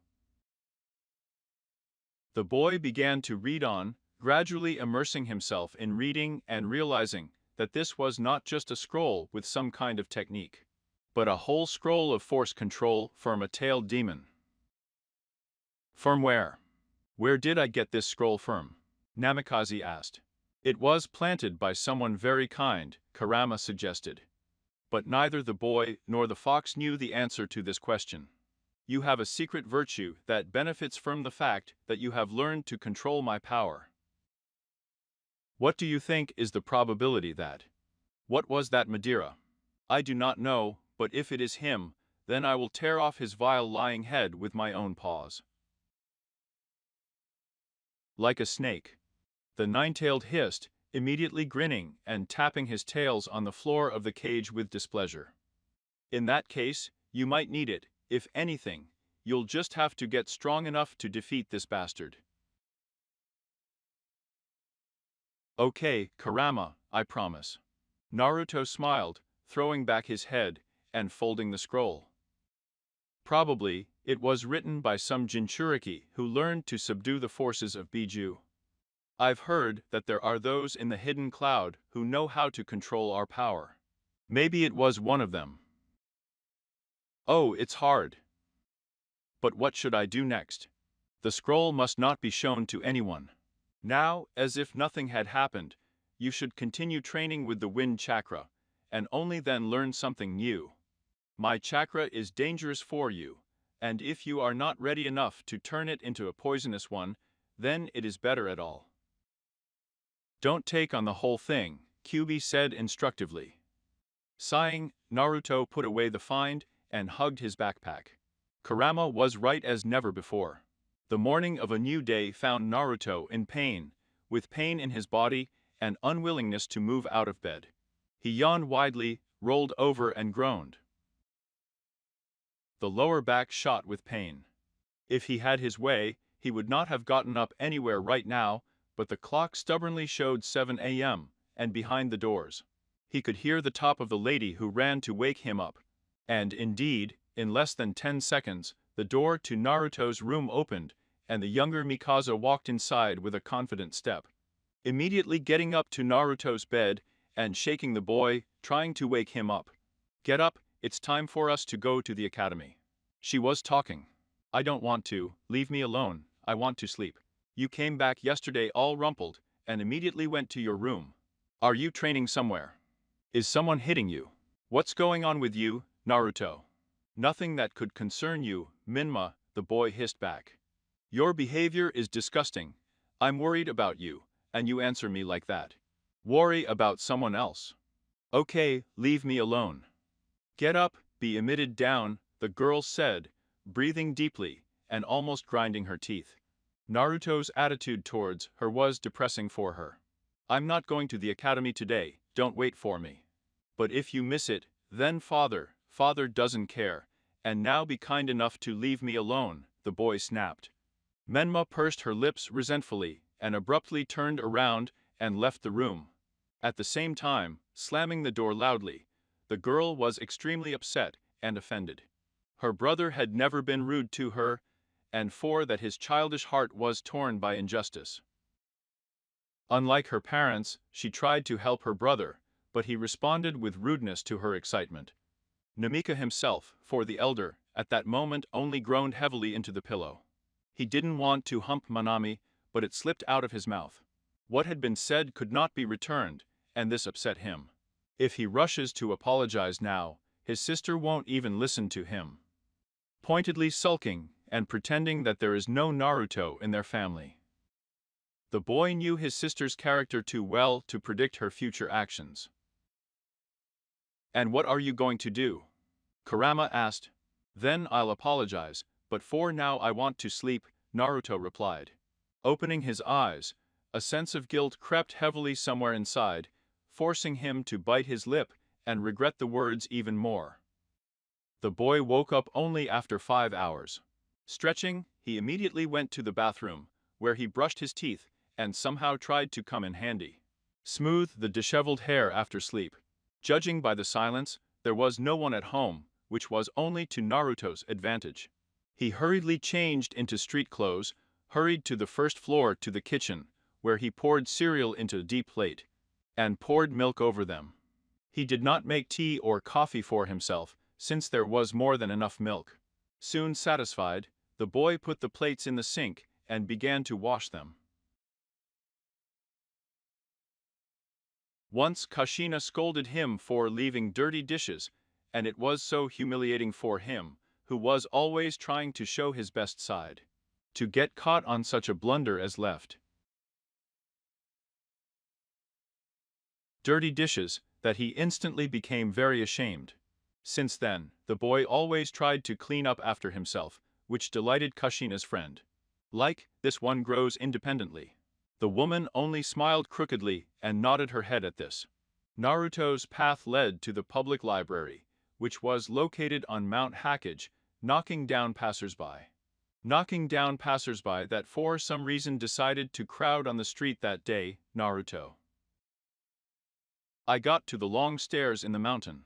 S1: The boy began to read on, gradually immersing himself in reading and realizing that this was not just a scroll with some kind of technique, but a whole scroll of force control from a tailed demon. From where? Where did I get this scroll from? Namikaze asked. It was planted by someone very kind, Kurama suggested. But neither the boy nor the fox knew the answer to this question. You have a secret virtue that benefits from the fact that you have learned to control my power. What do you think is the probability that? What was that Madara? I do not know, but if it is him, then I will tear off his vile lying head with my own paws. Like a snake. The nine-tailed hissed, immediately grinning and tapping his tails on the floor of the cage with displeasure. In that case, you might need it. If anything, you'll just have to get strong enough to defeat this bastard. Okay, Kurama, I promise. Naruto smiled, throwing back his head and folding the scroll. Probably, it was written by some Jinchuriki who learned to subdue the forces of Biju. I've heard that there are those in the hidden cloud who know how to control our power. Maybe it was one of them. Oh, it's hard. But what should I do next? The scroll must not be shown to anyone. Now, as if nothing had happened, you should continue training with the wind chakra, and only then learn something new. My chakra is dangerous for you, and if you are not ready enough to turn it into a poisonous one, then it is better at all. Don't take on the whole thing, Kyuubi said instructively. Sighing, Naruto put away the find and hugged his backpack. Kurama was right as never before. The morning of a new day found Naruto in pain, with pain in his body and unwillingness to move out of bed. He yawned widely, rolled over and groaned. The lower back shot with pain. If he had his way, he would not have gotten up anywhere right now, but the clock stubbornly showed 7 a.m., and behind the doors. He could hear the top of the lady who ran to wake him up, And indeed, in less than 10 seconds, the door to Naruto's room opened, and the younger Mikasa walked inside with a confident step. Immediately getting up to Naruto's bed and shaking the boy, trying to wake him up. "Get up, it's time for us to go to the academy." She was talking. "I don't want to, leave me alone, I want to sleep. You came back yesterday all rumpled, and immediately went to your room. Are you training somewhere? Is someone hitting you? What's going on with you, Naruto?" "Nothing that could concern you, Minma," the boy hissed back. "Your behavior is disgusting. I'm worried about you, and you answer me like that. Worry about someone else. Okay, leave me alone." "Get up, be emitted down," the girl said, breathing deeply and almost grinding her teeth. Naruto's attitude towards her was depressing for her. "I'm not going to the academy today, don't wait for me. But if you miss it, then father doesn't care, and now be kind enough to leave me alone," the boy snapped. Menma pursed her lips resentfully and abruptly turned around and left the room. At the same time, slamming the door loudly, the girl was extremely upset and offended. Her brother had never been rude to her, and for that his childish heart was torn by injustice. Unlike her parents, she tried to help her brother, but he responded with rudeness to her excitement. Namika himself, for the elder, at that moment only groaned heavily into the pillow. He didn't want to hump Manami, but it slipped out of his mouth. What had been said could not be returned, and this upset him. If he rushes to apologize now, his sister won't even listen to him. Pointedly sulking and pretending that there is no Naruto in their family. The boy knew his sister's character too well to predict her future actions. "And what are you going to do?" Kurama asked. "Then I'll apologize, but for now I want to sleep," Naruto replied. Opening his eyes, a sense of guilt crept heavily somewhere inside, forcing him to bite his lip and regret the words even more. The boy woke up only after 5 hours. Stretching, he immediately went to the bathroom, where he brushed his teeth and somehow tried to come in handy. Smooth the disheveled hair after sleep. Judging by the silence, there was no one at home, which was only to Naruto's advantage. He hurriedly changed into street clothes, hurried to the first floor to the kitchen, where he poured cereal into a deep plate, and poured milk over them. He did not make tea or coffee for himself, since there was more than enough milk. Soon satisfied, the boy put the plates in the sink and began to wash them. Once Kushina scolded him for leaving dirty dishes, and it was so humiliating for him, who was always trying to show his best side, to get caught on such a blunder as left dirty dishes, that he instantly became very ashamed. Since then, the boy always tried to clean up after himself, which delighted Kushina's friend. Like, this one grows independently. The woman only smiled crookedly and nodded her head at this. Naruto's path led to the public library, which was located on Mount Hokage, knocking down passersby. That for some reason decided to crowd on the street that day, Naruto. I got to the long stairs in the mountain.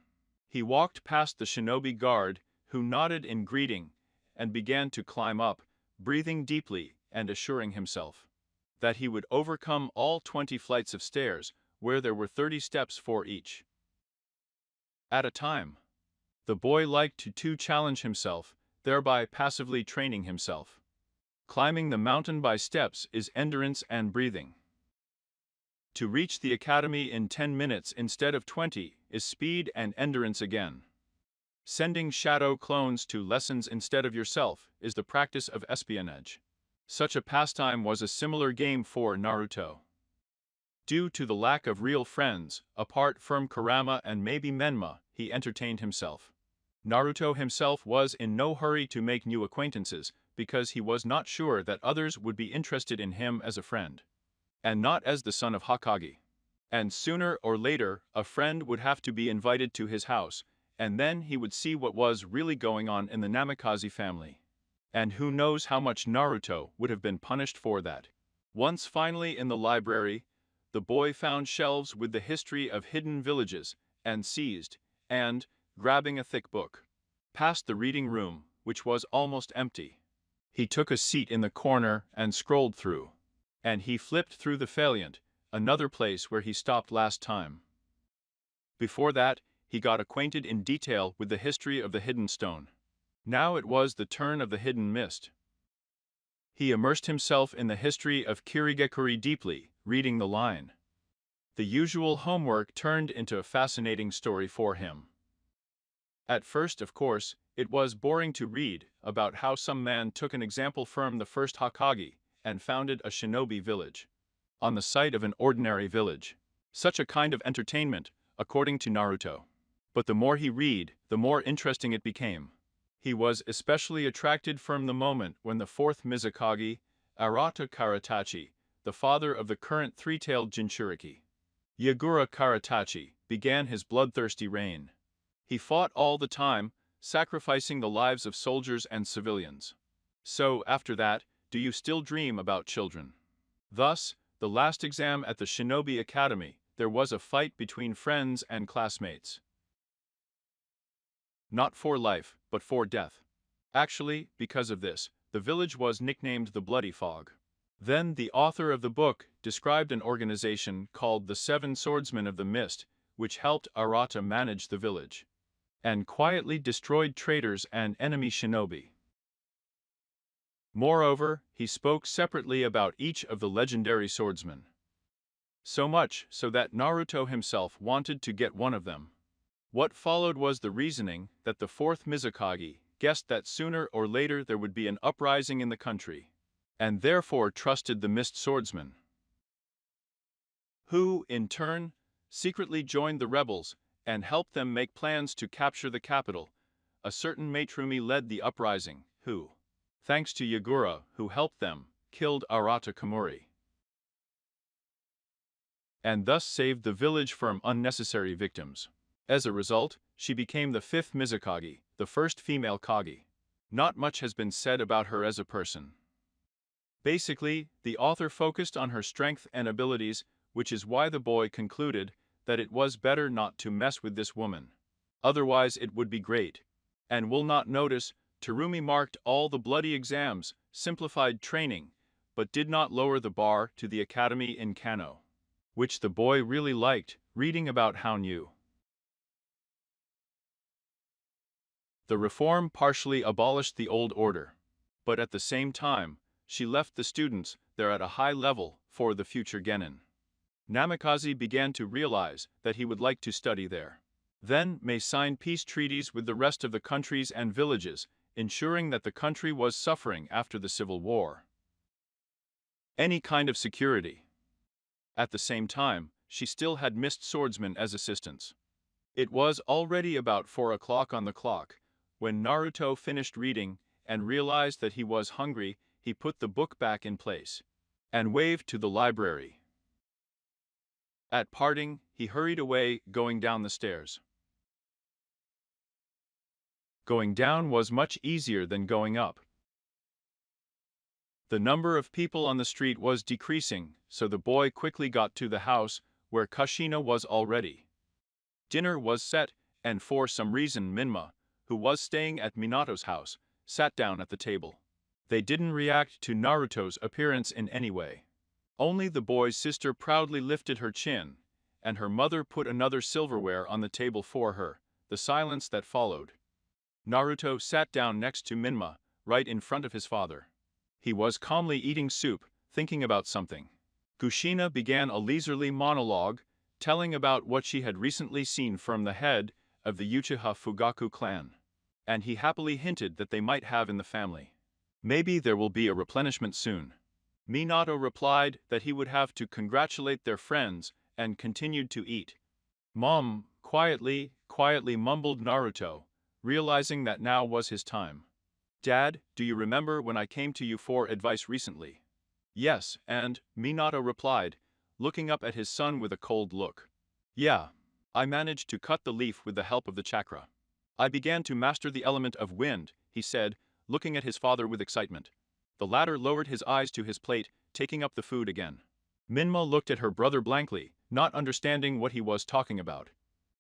S1: He walked past the shinobi guard, who nodded in greeting, and began to climb up, breathing deeply and assuring himself that he would overcome all 20 flights of stairs, where there were 30 steps for each at a time. The boy liked to challenge himself, thereby passively training himself. Climbing the mountain by steps is endurance and breathing. To reach the academy in 10 minutes instead of 20 is speed and endurance again. Sending shadow clones to lessons instead of yourself is the practice of espionage. Such a pastime was a similar game for Naruto. Due to the lack of real friends, apart from Kurama and maybe Menma, he entertained himself. Naruto himself was in no hurry to make new acquaintances, because he was not sure that others would be interested in him as a friend, and not as the son of Hokage. And sooner or later, a friend would have to be invited to his house, and then he would see what was really going on in the Namikaze family. And who knows how much Naruto would have been punished for that. Once finally in the library, the boy found shelves with the history of hidden villages, and seized, and, grabbing a thick book, past the reading room, which was almost empty. He took a seat in the corner and scrolled through. And he flipped through the Failyant, another place where he stopped last time. Before that, he got acquainted in detail with the history of the Hidden Stone. Now it was the turn of the Hidden Mist. He immersed himself in the history of Kirigekuri deeply, reading the line. The usual homework turned into a fascinating story for him. At first, of course, it was boring to read about how some man took an example from the first Hokage and founded a shinobi village on the site of an ordinary village. Such a kind of entertainment, according to Naruto. But the more he read, the more interesting it became. He was especially attracted from the moment when the fourth Mizukage, Arata Karatachi, the father of the current three-tailed Jinchuriki, Yagura Karatachi, began his bloodthirsty reign. He fought all the time, sacrificing the lives of soldiers and civilians. So, after that, do you still dream about children? Thus, the last exam at the Shinobi Academy, there was a fight between friends and classmates. Not for life, but for death. Actually, because of this, the village was nicknamed the Bloody Fog. Then the author of the book described an organization called the Seven Swordsmen of the Mist, which helped Arata manage the village, and quietly destroyed traitors and enemy shinobi. Moreover, he spoke separately about each of the legendary swordsmen. So much so that Naruto himself wanted to get one of them. What followed was the reasoning that the fourth Mizukage guessed that sooner or later there would be an uprising in the country, and therefore trusted the Mist Swordsman, who, in turn, secretly joined the rebels and helped them make plans to capture the capital. A certain Maitrumi led the uprising, who, thanks to Yagura, who helped them, killed Arata Kamuri, and thus saved the village from unnecessary victims. As a result, she became the fifth Mizukage, the first female Kage. Not much has been said about her as a person. Basically, the author focused on her strength and abilities, which is why the boy concluded that it was better not to mess with this woman. Otherwise it would be great. And will not notice, Terumi marked all the bloody exams, simplified training, but did not lower the bar to the academy in Kano, which the boy really liked, reading about how new. The reform partially abolished the old order, but at the same time, she left the students there at a high level for the future genin. Namikaze began to realize that he would like to study there. Then May signed peace treaties with the rest of the countries and villages, ensuring that the country was suffering after the civil war. Any kind of security. At the same time, she still had Mist Swordsmen as assistants. It was already about 4 o'clock on the clock. When Naruto finished reading and realized that he was hungry, he put the book back in place and waved to the library. At parting, he hurried away, going down the stairs. Going down was much easier than going up. The number of people on the street was decreasing, so the boy quickly got to the house where Kushina was already. Dinner was set, and for some reason Minma, who was staying at Minato's house, sat down at the table. They didn't react to Naruto's appearance in any way. Only the boy's sister proudly lifted her chin, and her mother put another silverware on the table for her. The silence that followed. Naruto sat down next to Minma, right in front of his father. He was calmly eating soup, thinking about something. Kushina began a leisurely monologue, telling about what she had recently seen from the head of the Uchiha Fugaku clan, and he happily hinted that they might have in the family. Maybe there will be a replenishment soon. Minato replied that he would have to congratulate their friends and continued to eat. Mom, quietly mumbled Naruto, realizing that now was his time. Dad, do you remember when I came to you for advice recently? Yes, and, Minato replied, looking up at his son with a cold look. Yeah. I managed to cut the leaf with the help of the chakra. I began to master the element of wind, he said, looking at his father with excitement. The latter lowered his eyes to his plate, taking up the food again. Minma looked at her brother blankly, not understanding what he was talking about.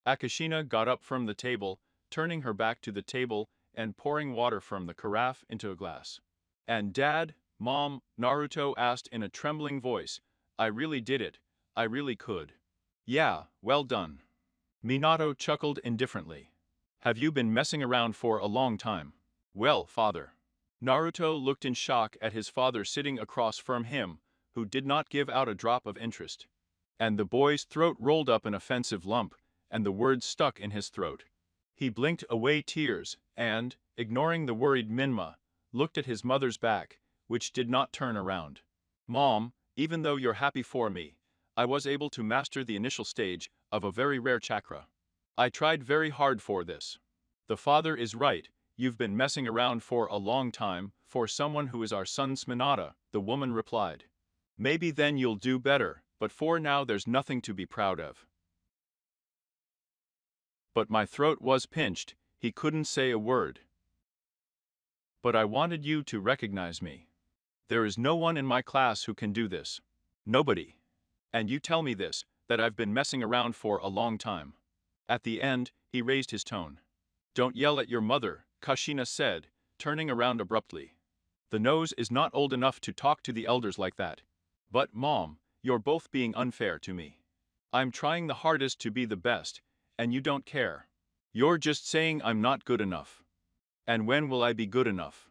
S1: Akashina got up from the table, turning her back to the table, and pouring water from the carafe into a glass. "And Dad, Mom," Naruto asked in a trembling voice, "I really did it. I really could." "Yeah, well done." Minato chuckled indifferently. "Have you been messing around for a long time?" "Well, father." Naruto looked in shock at his father sitting across from him, who did not give out a drop of interest. And the boy's throat rolled up an offensive lump, and the words stuck in his throat. He blinked away tears, and, ignoring the worried Minma, looked at his mother's back, which did not turn around. "Mom, even though you're happy for me, I was able to master the initial stage of a very rare chakra. I tried very hard for this." "The father is right, you've been messing around for a long time, for someone who is our son's Minata," the woman replied. "Maybe then you'll do better, but for now there's nothing to be proud of." But my throat was pinched, he couldn't say a word. "But I wanted you to recognize me. There is no one in my class who can do this. Nobody. And you tell me this, that I've been messing around for a long time." At the end, he raised his tone. "Don't yell at your mother," Kushina said, turning around abruptly. "The nose is not old enough to talk to the elders like that." "But Mom, you're both being unfair to me. I'm trying the hardest to be the best, and you don't care. You're just saying I'm not good enough. And when will I be good enough?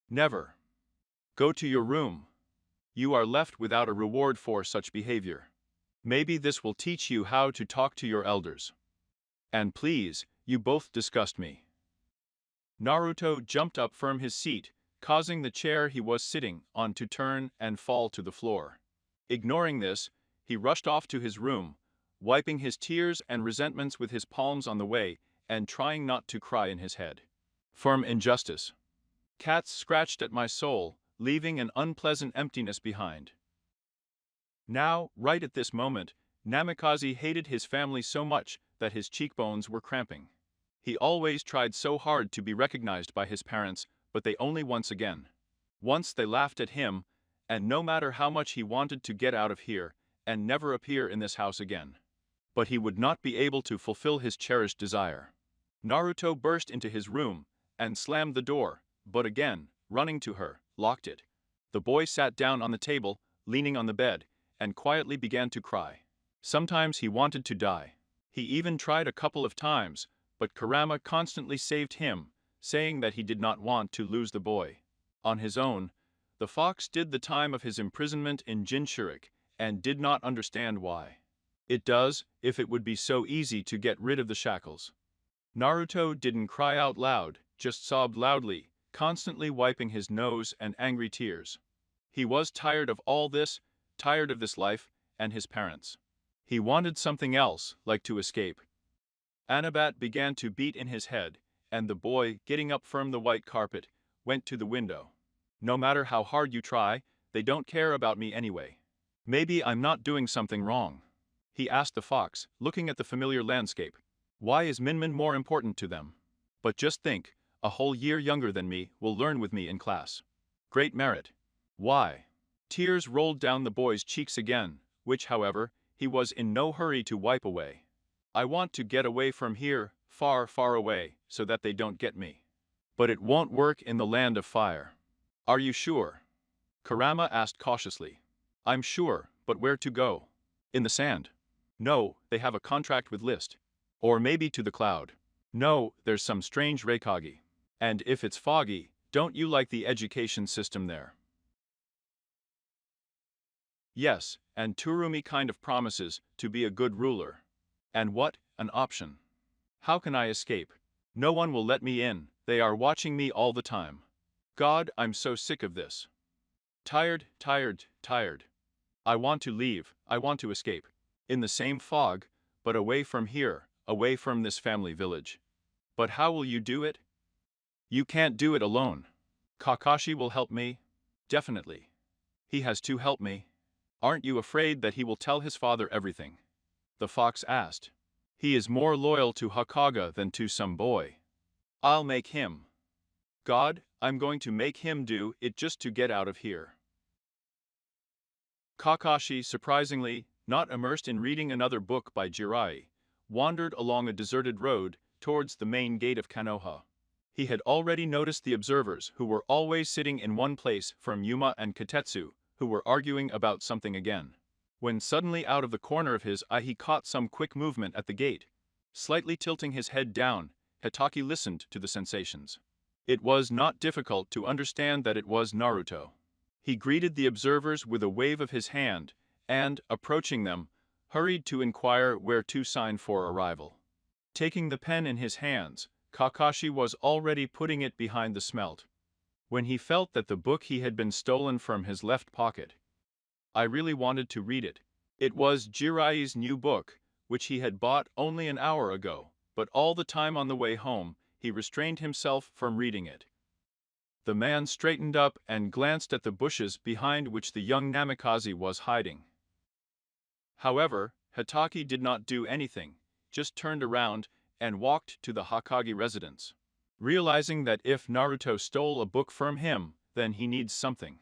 S1: Never. Go to your room. You are left without a reward for such behavior. Maybe this will teach you how to talk to your elders. And please, you both disgust me." Naruto jumped up from his seat, causing the chair he was sitting on to turn and fall to the floor. Ignoring this, he rushed off to his room, wiping his tears and resentments with his palms on the way and trying not to cry in his head. Firm injustice. Cats scratched at my soul, leaving an unpleasant emptiness behind. Now, right at this moment, Namikaze hated his family so much that his cheekbones were cramping. He always tried so hard to be recognized by his parents, but they only once again. Once they laughed at him, and no matter how much he wanted to get out of here and never appear in this house again. But he would not be able to fulfill his cherished desire. Naruto burst into his room and slammed the door, but again, running to her, locked it. The boy sat down on the table, leaning on the bed, and quietly began to cry. Sometimes he wanted to die. He even tried a couple of times, but Kurama constantly saved him, saying that he did not want to lose the boy. On his own, the fox did the time of his imprisonment in Jinchurik, and did not understand why. It does, if it would be so easy to get rid of the shackles. Naruto didn't cry out loud, just sobbed loudly, constantly wiping his nose and angry tears. He was tired of all this, tired of this life, and his parents. He wanted something else, like to escape. Anabat began to beat in his head, and the boy, getting up from the white carpet, went to the window. "No matter how hard you try, they don't care about me anyway. Maybe I'm not doing something wrong," he asked the fox, looking at the familiar landscape. "Why is Minmin more important to them? But just think, a whole year younger than me will learn with me in class. Great merit. Why?" Tears rolled down the boy's cheeks again, which, however, he was in no hurry to wipe away. "I want to get away from here, far, far away, so that they don't get me. But it won't work in the land of fire." "Are you sure?" Kurama asked cautiously. "I'm sure, but where to go? In the sand?" "No, they have a contract with List. Or maybe to the cloud." "No, there's some strange Raikage. And if it's foggy, don't you like the education system there?" "Yes, and Turumi kind of promises to be a good ruler. And what an option. How can I escape? No one will let me in, they are watching me all the time. God, I'm so sick of this. Tired, tired, tired. I want to leave, I want to escape. In the same fog, but away from here, away from this family village. But how will you do it?" "You can't do it alone. Kakashi will help me. Definitely. He has to help me." "Aren't you afraid that he will tell his father everything?" the fox asked. "He is more loyal to Hokage than to some boy. I'll make him. God, I'm going to make him do it just to get out of here." Kakashi, surprisingly, not immersed in reading another book by Jirai, wandered along a deserted road towards the main gate of Konoha. He had already noticed the observers who were always sitting in one place from Yuma and Katetsu, who were arguing about something again. When suddenly out of the corner of his eye he caught some quick movement at the gate. Slightly tilting his head down, Hitaki listened to the sensations. It was not difficult to understand that it was Naruto. He greeted the observers with a wave of his hand, and, approaching them, hurried to inquire where to sign for arrival. Taking the pen in his hands, Kakashi was already putting it behind the smelt, when he felt that the book he had been stolen from his left pocket. I really wanted to read it. It was Jiraiya's new book, which he had bought only an hour ago, but all the time on the way home, he restrained himself from reading it. The man straightened up and glanced at the bushes behind which the young Namikaze was hiding. However, Hitaki did not do anything, just turned around and walked to the Hokage residence. Realizing that if Naruto stole a book from him, then he needs something.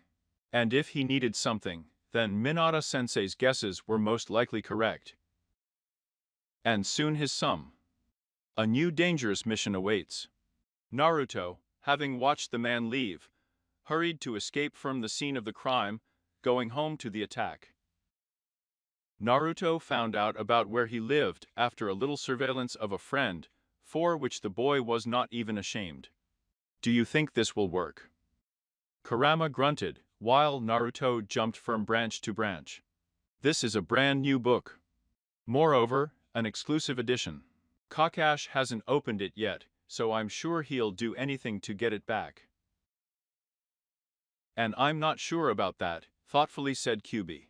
S1: And if he needed something, then Minato-sensei's guesses were most likely correct. And soon his sum. A new dangerous mission awaits. Naruto, having watched the man leave, hurried to escape from the scene of the crime, going home to the attack. Naruto found out about where he lived after a little surveillance of a friend, for which the boy was not even ashamed. Do you think this will work? Kurama grunted, while Naruto jumped from branch to branch. This is a brand new book. Moreover, an exclusive edition. Kakashi hasn't opened it yet, so I'm sure he'll do anything to get it back. And I'm not sure about that, thoughtfully said Kyubi.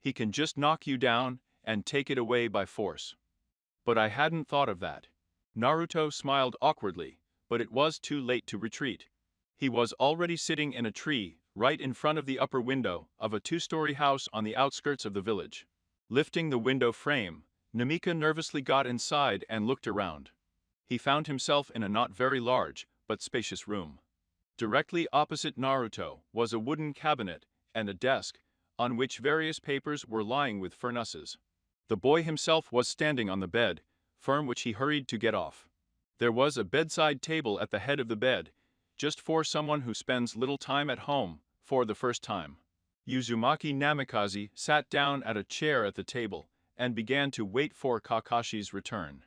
S1: He can just knock you down and take it away by force. But I hadn't thought of that. Naruto smiled awkwardly, but it was too late to retreat. He was already sitting in a tree, right in front of the upper window of a two-story house on the outskirts of the village. Lifting the window frame, Namika nervously got inside and looked around. He found himself in a not very large, but spacious room. Directly opposite Naruto was a wooden cabinet and a desk, on which various papers were lying with furnaces. The boy himself was standing on the bed, from which he hurried to get off. There was a bedside table at the head of the bed, just for someone who spends little time at home, for the first time. Uzumaki Namikaze sat down at a chair at the table, and began to wait for Kakashi's return.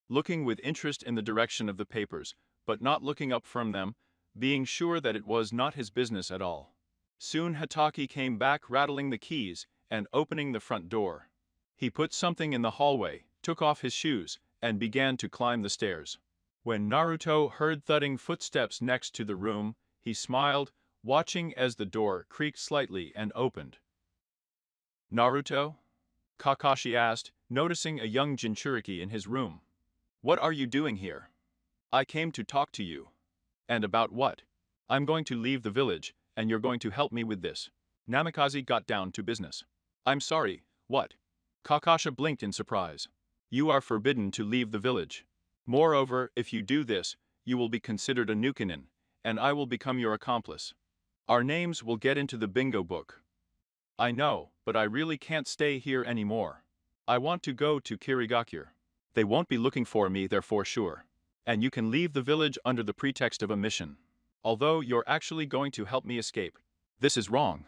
S1: Looking with interest in the direction of the papers, but not looking up from them, being sure that it was not his business at all. Soon Hitaki came back rattling the keys and opening the front door. He put something in the hallway, took off his shoes, and began to climb the stairs. When Naruto heard thudding footsteps next to the room, he smiled, watching as the door creaked slightly and opened. Naruto? Kakashi asked, noticing a young Jinchuriki in his room. What are you doing here? I came to talk to you. And about what? I'm going to leave the village, and you're going to help me with this. Namikaze got down to business. I'm sorry, what? Kakashi blinked in surprise. You are forbidden to leave the village. Moreover, if you do this, you will be considered a Nukenin, and I will become your accomplice. Our names will get into the bingo book. I know, but I really can't stay here anymore. I want to go to Kirigakure. They won't be looking for me there for sure. And you can leave the village under the pretext of a mission. Although you're actually going to help me escape. This is wrong.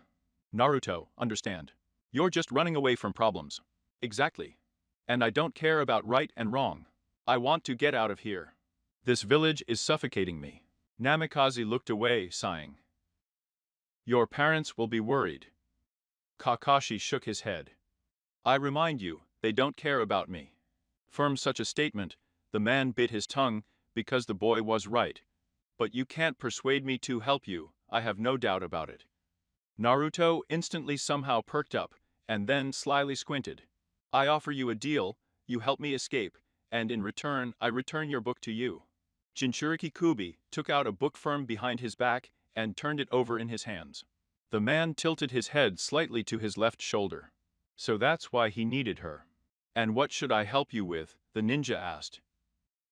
S1: Naruto, understand. You're just running away from problems. Exactly. And I don't care about right and wrong. I want to get out of here. This village is suffocating me. Namikaze looked away, sighing. Your parents will be worried. Kakashi shook his head. I remind you, they don't care about me. From such a statement, the man bit his tongue, because the boy was right. But you can't persuade me to help you, I have no doubt about it. Naruto instantly somehow perked up, and then slyly squinted. I offer you a deal, you help me escape, and in return I return your book to you. Jinchuriki Kubi took out a book from behind his back and turned it over in his hands. The man tilted his head slightly to his left shoulder. So that's why he needed her. And what should I help you with? The ninja asked.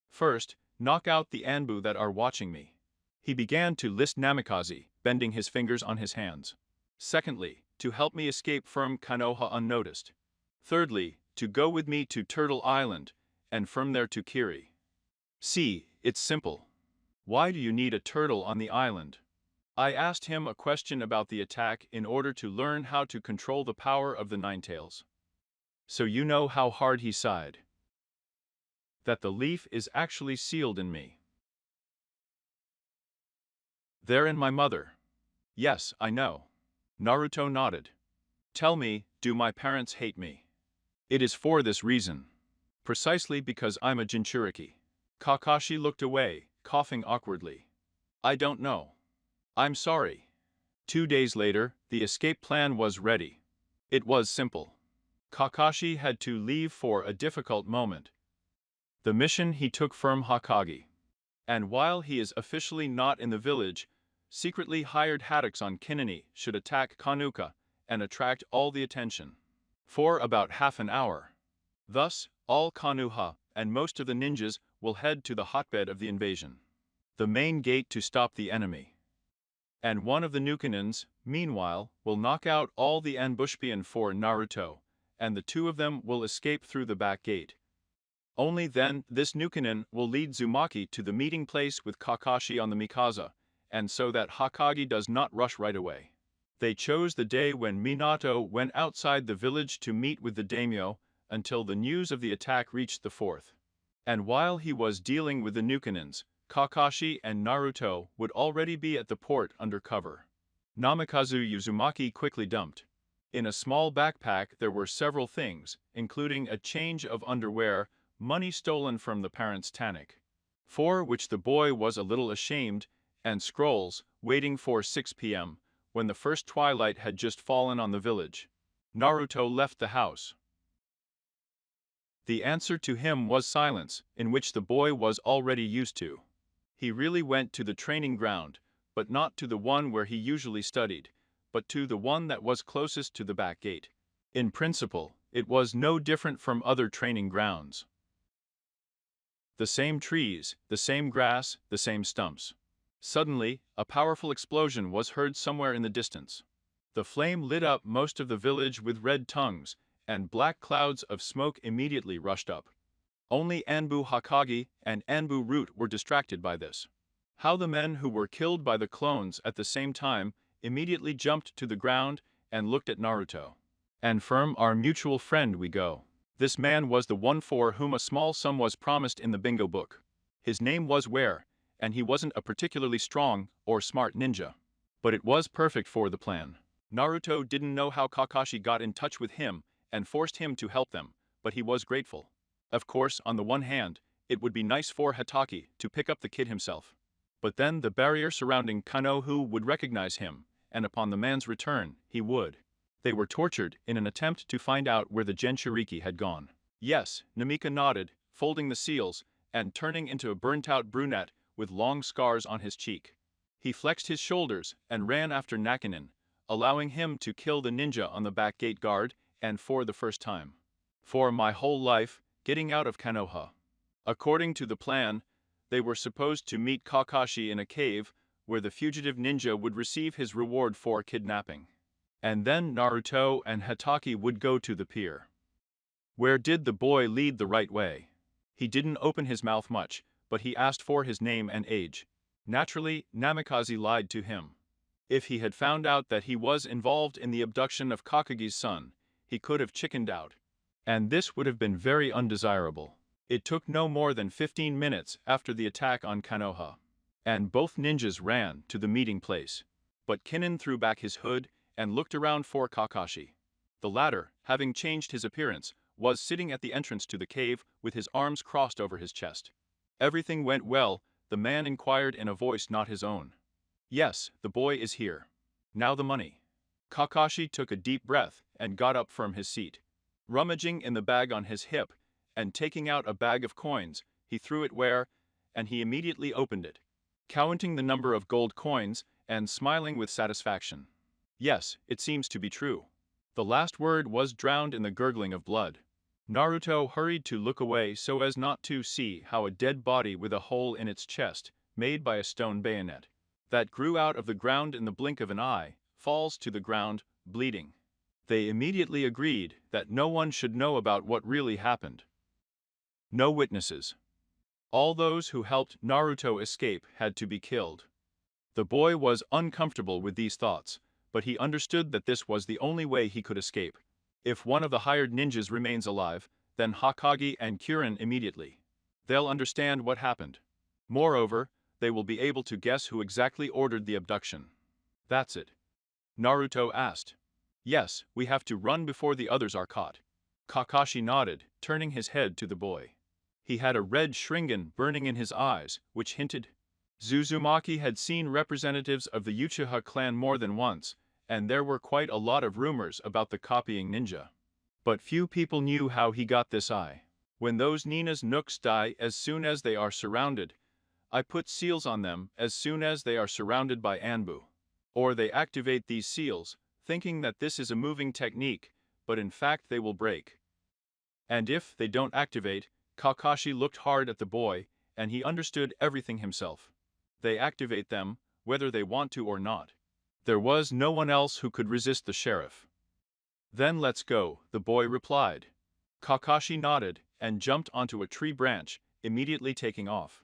S1: First, knock out the Anbu that are watching me. He began to list Namikaze, bending his fingers on his hands. Secondly, to help me escape from Konoha unnoticed. Thirdly, to go with me to Turtle Island, and from there to Kiri. See, It's simple. Why do you need a turtle on the island? I asked him a question about the attack in order to learn how to control the power of the Ninetales. So you know how hard he sighed. That the leaf is actually sealed in me. They're in my mother. Yes, I know. Naruto nodded. Tell me, do my parents hate me? It is for this reason. Precisely because I'm a Jinchuriki. Kakashi looked away, coughing awkwardly. I don't know. I'm sorry. 2 days later, the escape plan was ready. It was simple. Kakashi had to leave for a difficult moment. The mission he took from Hokage. And while he is officially not in the village, secretly hired haddocks on Kinani should attack Kanuka and attract all the attention. For about half an hour. Thus, all Konoha and most of the ninjas will head to the hotbed of the invasion. The main gate to stop the enemy. And one of the Nukanins, meanwhile, will knock out all the ambushpian for Naruto, and the two of them will escape through the back gate. Only then this Nukanin will lead Uzumaki to the meeting place with Kakashi on the Mikasa, and so that Hokage does not rush right away. They chose the day when Minato went outside the village to meet with the daimyo, until the news of the attack reached the fort. And while he was dealing with the Nukanins, Kakashi and Naruto would already be at the port under cover. Namikaze Uzumaki quickly dumped. In a small backpack there were several things, including a change of underwear, money stolen from the parents' tannic, for which the boy was a little ashamed, and scrolls, waiting for 6 p.m., when the first twilight had just fallen on the village. Naruto left the house. The answer to him was silence, in which the boy was already used to. He really went to the training ground, but not to the one where he usually studied, but to the one that was closest to the back gate. In principle, it was no different from other training grounds. The same trees, the same grass, the same stumps. Suddenly, a powerful explosion was heard somewhere in the distance. The flame lit up most of the village with red tongues, and black clouds of smoke immediately rushed up. Only Anbu Hokage and Anbu Root were distracted by this. How the men who were killed by the clones at the same time immediately jumped to the ground and looked at Naruto. And from our mutual friend we go. This man was the one for whom a small sum was promised in the bingo book. His name was Ware, and he wasn't a particularly strong or smart ninja. But it was perfect for the plan. Naruto didn't know how Kakashi got in touch with him and forced him to help them, but he was grateful. Of course, on the one hand, it would be nice for Hatake to pick up the kid himself. But then the barrier surrounding Konoha would recognize him, and upon the man's return, he would. They were tortured in an attempt to find out where the Jinchuriki had gone. Yes, Namika nodded, folding the seals, and turning into a burnt-out brunette with long scars on his cheek. He flexed his shoulders and ran after Nakinin, allowing him to kill the ninja on the back gate guard, and for the first time. For my whole life, getting out of Konoha. According to the plan, they were supposed to meet Kakashi in a cave, where the fugitive ninja would receive his reward for kidnapping. And then Naruto and Hatake would go to the pier. Where did the boy lead the right way? He didn't open his mouth much, but he asked for his name and age. Naturally, Namikaze lied to him. If he had found out that he was involved in the abduction of Kakage's son, he could have chickened out. And this would have been very undesirable. It took no more than 15 minutes after the attack on Konoha. And both ninjas ran to the meeting place. But Kinin threw back his hood and looked around for Kakashi. The latter, having changed his appearance, was sitting at the entrance to the cave with his arms crossed over his chest. Everything went well, the man inquired in a voice not his own. Yes, the boy is here. Now the money. Kakashi took a deep breath and got up from his seat. Rummaging in the bag on his hip, and taking out a bag of coins, he threw it where, and he immediately opened it, counting the number of gold coins and smiling with satisfaction. Yes, it seems to be true. The last word was drowned in the gurgling of blood. Naruto hurried to look away so as not to see how a dead body with a hole in its chest, made by a stone bayonet, that grew out of the ground in the blink of an eye, falls to the ground, bleeding. They immediately agreed that no one should know about what really happened. No witnesses. All those who helped Naruto escape had to be killed. The boy was uncomfortable with these thoughts, but he understood that this was the only way he could escape. If one of the hired ninjas remains alive, then Hokage and Kirin immediately. They'll understand what happened. Moreover, they will be able to guess who exactly ordered the abduction. That's it. Naruto asked. Yes, we have to run before the others are caught. Kakashi nodded, turning his head to the boy. He had a red Sharingan burning in his eyes, which hinted. Uzumaki had seen representatives of the Uchiha clan more than once, and there were quite a lot of rumors about the copying ninja. But few people knew how he got this eye. When those Nina's nooks die as soon as they are surrounded, I put seals on them as soon as they are surrounded by Anbu. Or they activate these seals, thinking that this is a moving technique, but in fact they will break. And if they don't activate, Kakashi looked hard at the boy, and he understood everything himself. They activate them, whether they want to or not. There was no one else who could resist the sheriff. Then let's go, the boy replied. Kakashi nodded and jumped onto a tree branch, immediately taking off.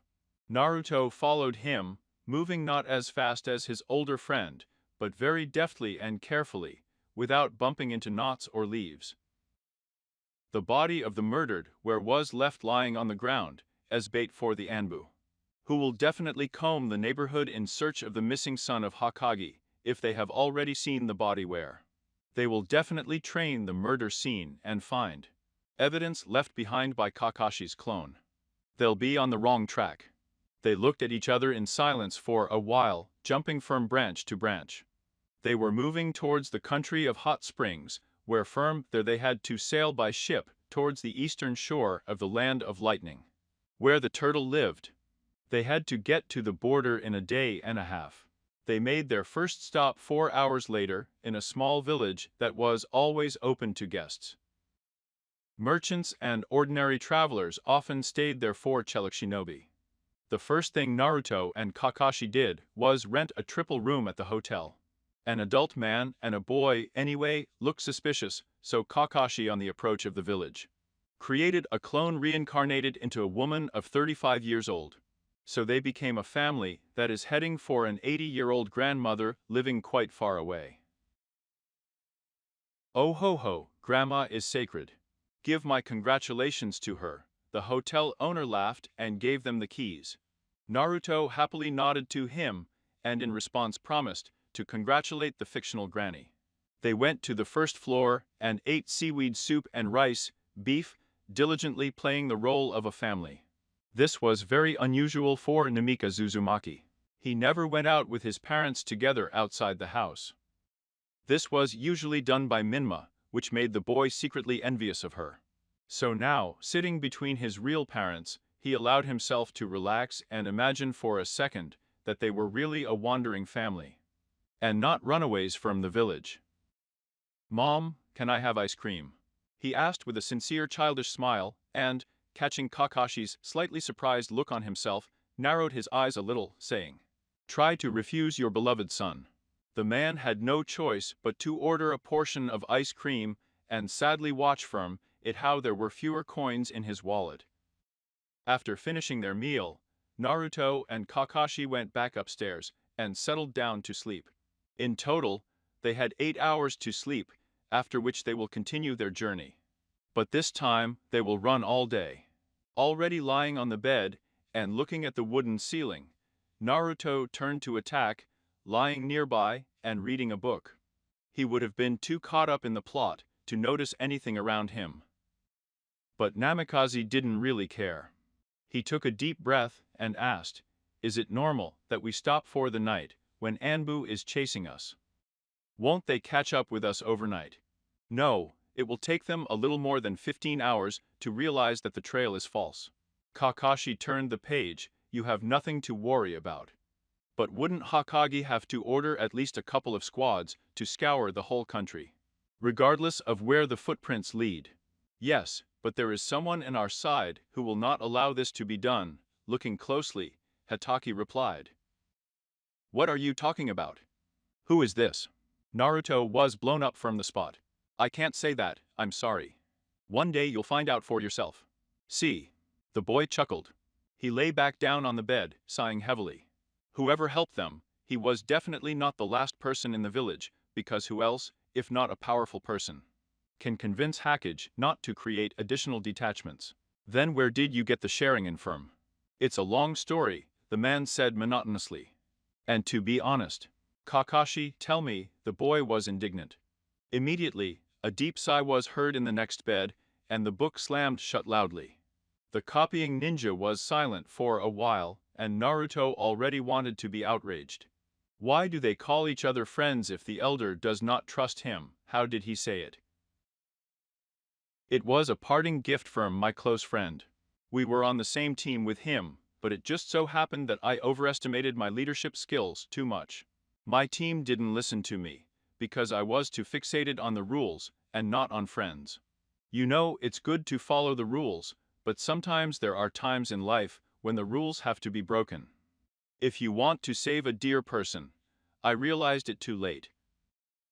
S1: Naruto followed him, moving not as fast as his older friend, but very deftly and carefully, without bumping into knots or leaves. The body of the murdered was left lying on the ground, as bait for the Anbu, who will definitely comb the neighborhood in search of the missing son of Hokage, if they have already seen the body where. They will definitely train the murder scene and find evidence left behind by Kakashi's clone. They'll be on the wrong track. They looked at each other in silence for a while, jumping from branch to branch. They were moving towards the country of hot springs, where they had to sail by ship towards the eastern shore of the land of lightning, where the turtle lived. They had to get to the border in a day and a half. They made their first stop 4 hours later, in a small village that was always open to guests. Merchants and ordinary travelers often stayed there for shinobi. The first thing Naruto and Kakashi did was rent a triple room at the hotel. An adult man and a boy, anyway, looked suspicious, so Kakashi, on the approach of the village, created a clone reincarnated into a woman of 35 years old. So they became a family that is heading for an 80-year-old grandmother living quite far away. Oh ho ho, Grandma is sacred. Give my congratulations to her. The hotel owner laughed and gave them the keys. Naruto happily nodded to him, and in response promised to congratulate the fictional granny. They went to the first floor and ate seaweed soup and rice, beef, diligently playing the role of a family. This was very unusual for Namika Uzumaki. He never went out with his parents together outside the house. This was usually done by Minma, which made the boy secretly envious of her. So now, sitting between his real parents, he allowed himself to relax and imagine for a second that they were really a wandering family, and not runaways from the village. "Mom, can I have ice cream?" he asked with a sincere childish smile, and, catching Kakashi's slightly surprised look on himself, narrowed his eyes a little, saying, "Try to refuse your beloved son." The man had no choice but to order a portion of ice cream and sadly watch from it how there were fewer coins in his wallet. After finishing their meal, Naruto and Kakashi went back upstairs and settled down to sleep. In total, they had 8 hours to sleep, after which they will continue their journey. But this time, they will run all day. Already lying on the bed and looking at the wooden ceiling, Naruto turned to attack, lying nearby and reading a book. He would have been too caught up in the plot to notice anything around him. But Namikaze didn't really care. He took a deep breath and asked, "Is it normal that we stop for the night when Anbu is chasing us? Won't they catch up with us overnight?" "No, it will take them a little more than 15 hours to realize that the trail is false." Kakashi turned the page. "You have nothing to worry about." "But wouldn't Hokage have to order at least a couple of squads to scour the whole country, regardless of where the footprints lead?" "Yes, but there is someone in our side who will not allow this to be done." Looking closely, Hatake replied. "What are you talking about? Who is this?" Naruto was blown up from the spot. "I can't say that, I'm sorry. One day you'll find out for yourself." "See." The boy chuckled. He lay back down on the bed, sighing heavily. Whoever helped them, he was definitely not the last person in the village, because who else, if not a powerful person, can convince Hokage not to create additional detachments? Then where did you get the Sharingan from? It's a long story, the man said monotonously. And to be honest, Kakashi, tell me, the boy was indignant. Immediately, a deep sigh was heard in the next bed, and the book slammed shut loudly. The copying ninja was silent for a while, and Naruto already wanted to be outraged. Why do they call each other friends if the elder does not trust him? How did he say it? It was a parting gift from my close friend. We were on the same team with him, but it just so happened that I overestimated my leadership skills too much. My team didn't listen to me, because I was too fixated on the rules and not on friends. You know, it's good to follow the rules, but sometimes there are times in life when the rules have to be broken. If you want to save a dear person, I realized it too late.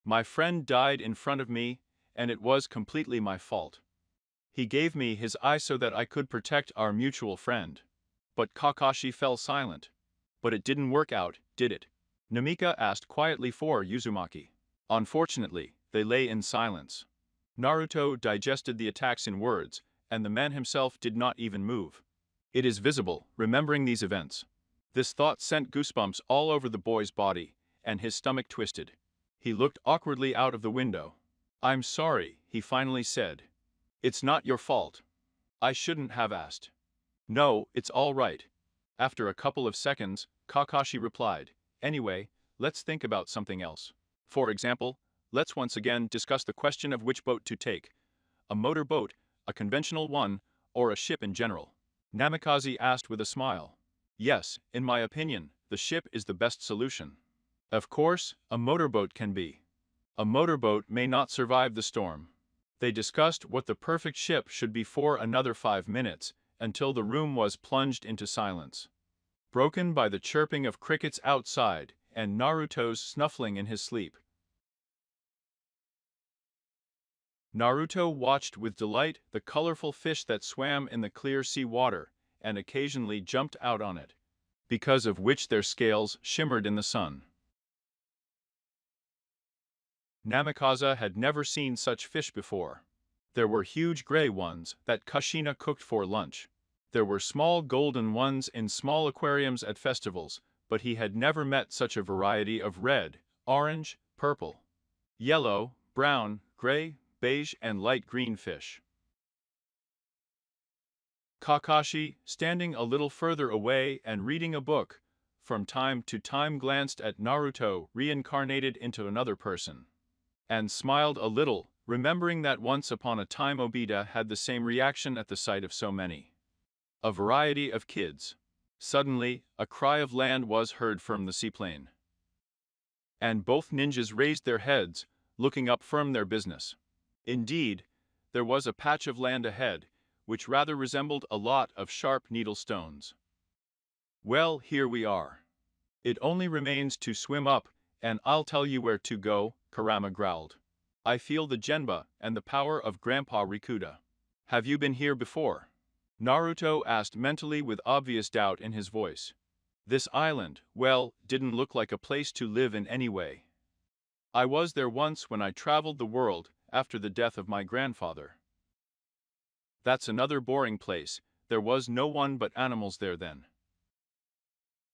S1: My friend died in front of me, and it was completely my fault. He gave me his eye so that I could protect our mutual friend. But Kakashi fell silent. But it didn't work out, did it? Namika asked quietly for Uzumaki. Unfortunately, they lay in silence. Naruto digested the attacks in words, and the man himself did not even move. It is visible, remembering these events. This thought sent goosebumps all over the boy's body, and his stomach twisted. He looked awkwardly out of the window. I'm sorry, he finally said. It's not your fault. I shouldn't have asked. No, it's all right. After a couple of seconds, Kakashi replied, anyway, let's think about something else. For example, let's once again discuss the question of which boat to take. A motor boat, a conventional one, or a ship in general? Namikaze asked with a smile. Yes, in my opinion, the ship is the best solution. Of course, a motorboat can be. A motorboat may not survive the storm. They discussed what the perfect ship should be for another 5 minutes, until the room was plunged into silence, broken by the chirping of crickets outside and Naruto's snuffling in his sleep. Naruto watched with delight the colorful fish that swam in the clear sea water and occasionally jumped out on it, because of which their scales shimmered in the sun. Namikaze had never seen such fish before. There were huge gray ones that Kushina cooked for lunch. There were small golden ones in small aquariums at festivals, but he had never met such a variety of red, orange, purple, yellow, brown, gray, beige, and light green fish. Kakashi, standing a little further away and reading a book, from time to time glanced at Naruto reincarnated into another person, and smiled a little, remembering that once upon a time Obita had the same reaction at the sight of so many. A variety of kids. Suddenly, a cry of land was heard from the seaplane. And both ninjas raised their heads, looking up from their business. Indeed, there was a patch of land ahead, which rather resembled a lot of sharp needle stones. Well, here we are. It only remains to swim up, and I'll tell you where to go, Kurama growled. I feel the Genba and the power of Grandpa Rikuda. Have you been here before? Naruto asked mentally with obvious doubt in his voice. This island, well, didn't look like a place to live in anyway. I was there once when I traveled the world after the death of my grandfather. That's another boring place, there was no one but animals there then.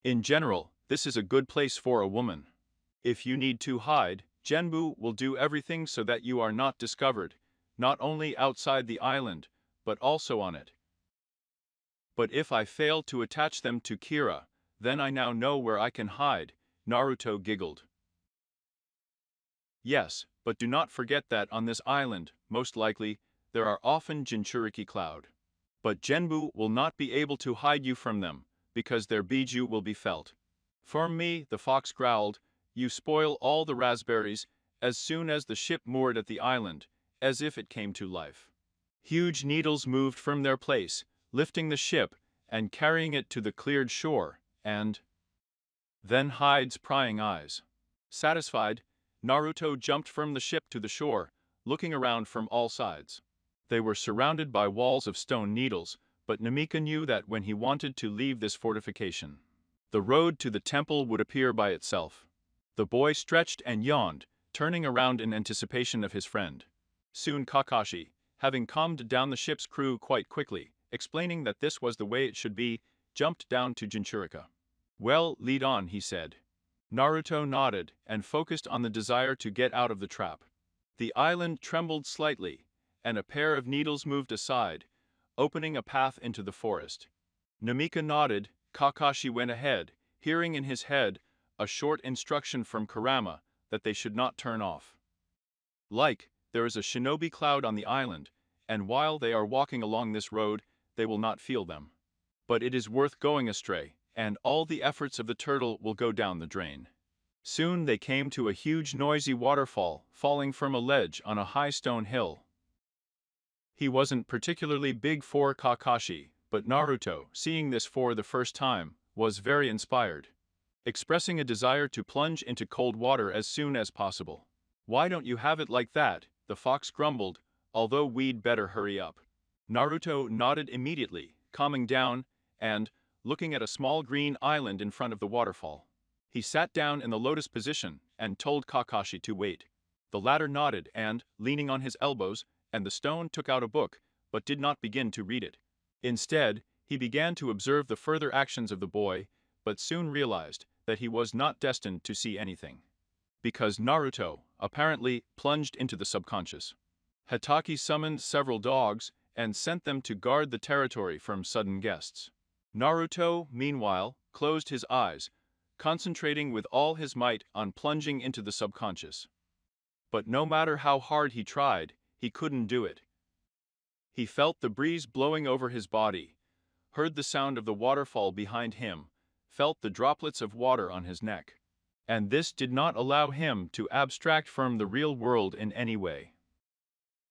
S1: In general, this is a good place for a woman. If you need to hide, Genbu will do everything so that you are not discovered, not only outside the island, but also on it. But if I fail to attach them to Kira, then I now know where I can hide, Naruto giggled. Yes, but do not forget that on this island, most likely, there are often Jinchuriki cloud. But Genbu will not be able to hide you from them, because their biju will be felt. From me, the fox growled, you spoil all the raspberries, as soon as the ship moored at the island, as if it came to life. Huge needles moved from their place, lifting the ship and carrying it to the cleared shore, and then Hyde's prying eyes. Satisfied, Naruto jumped from the ship to the shore, looking around from all sides. They were surrounded by walls of stone needles, But Namika knew that when he wanted to leave this fortification, the road to the temple would appear by itself. The boy stretched and yawned, turning around in anticipation of his friend. Soon Kakashi, having calmed down the ship's crew quite quickly, explaining that this was the way it should be, jumped down to Jinchuriki. "Well, lead on," he said. Naruto nodded and focused on the desire to get out of the trap. The island trembled slightly, and a pair of needles moved aside, opening a path into the forest. Namika nodded. Kakashi went ahead, hearing in his head a short instruction from Kurama that they should not turn off. There is a shinobi cloud on the island, and while they are walking along this road, they will not feel them. But it is worth going astray, and all the efforts of the turtle will go down the drain. Soon they came to a huge noisy waterfall, falling from a ledge on a high stone hill. He wasn't particularly big for Kakashi, but Naruto, seeing this for the first time, was very inspired, expressing a desire to plunge into cold water as soon as possible. "Why don't you have it like that?" the fox grumbled, "although we'd better hurry up." Naruto nodded immediately, calming down, and, looking at a small green island in front of the waterfall, he sat down in the lotus position and told Kakashi to wait. The latter nodded and, leaning on his elbows, and the stone took out a book, but did not begin to read it. Instead, he began to observe the further actions of the boy, but soon realized that he was not destined to see anything, because Naruto, apparently, plunged into the subconscious. Hatake summoned several dogs and sent them to guard the territory from sudden guests. Naruto, meanwhile, closed his eyes, concentrating with all his might on plunging into the subconscious. But no matter how hard he tried, he couldn't do it. He felt the breeze blowing over his body, heard the sound of the waterfall behind him, felt the droplets of water on his neck. And this did not allow him to abstract from the real world in any way.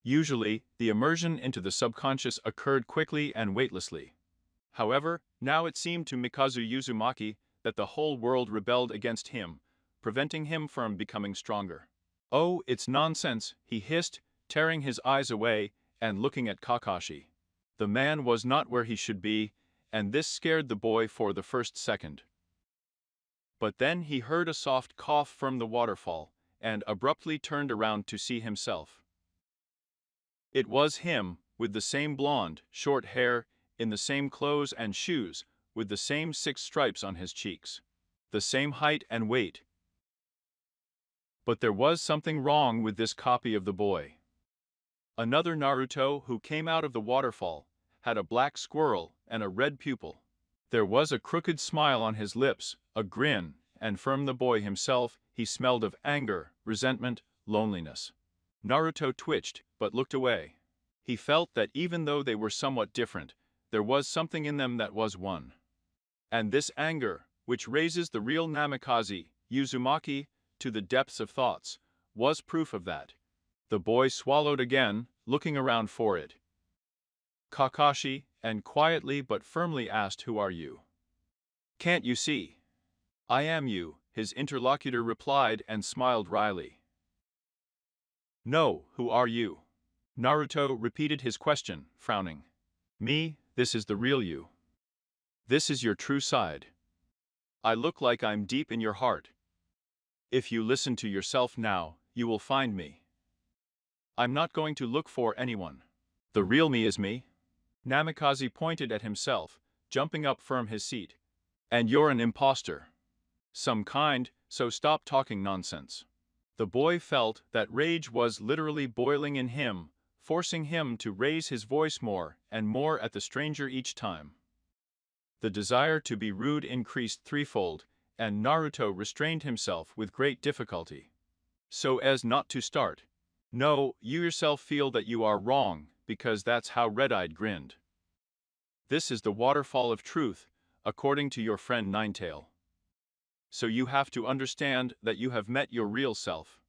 S1: Usually, the immersion into the subconscious occurred quickly and weightlessly. However, now it seemed to Mikazu Uzumaki that the whole world rebelled against him, preventing him from becoming stronger. "Oh, it's nonsense," he hissed, tearing his eyes away and looking at Kakashi. The man was not where he should be, and this scared the boy for the first second. But then he heard a soft cough from the waterfall, and abruptly turned around to see himself. It was him, with the same blonde, short hair, in the same clothes and shoes, with the same 6 stripes on his cheeks, the same height and weight. But there was something wrong with this copy of the boy. Another Naruto who came out of the waterfall had a black squirrel and a red pupil. There was a crooked smile on his lips, a grin, and from the boy himself he smelled of anger, resentment, loneliness. Naruto twitched, but looked away. He felt that even though they were somewhat different, there was something in them that was one. And this anger, which raises the real Namikaze, Uzumaki, to the depths of thoughts, was proof of that. The boy swallowed again, looking around for it. Kakashi, and quietly but firmly asked, "Who are you?" "Can't you see? I am you," his interlocutor replied and smiled wryly. "No, who are you?" Naruto repeated his question, frowning. "Me, this is the real you. This is your true side. I look like I'm deep in your heart. If you listen to yourself now, you will find me. I'm not going to look for anyone. The real me is me." Namikaze pointed at himself, jumping up from his seat. "And you're an imposter. Some kind, so stop talking nonsense." The boy felt that rage was literally boiling in him, forcing him to raise his voice more and more at the stranger each time. The desire to be rude increased threefold, and Naruto restrained himself with great difficulty, so as not to start. "No, you yourself feel that you are wrong, because that's how Red-Eyed grinned. This is the waterfall of truth, according to your friend Ninetail. So you have to understand that you have met your real self.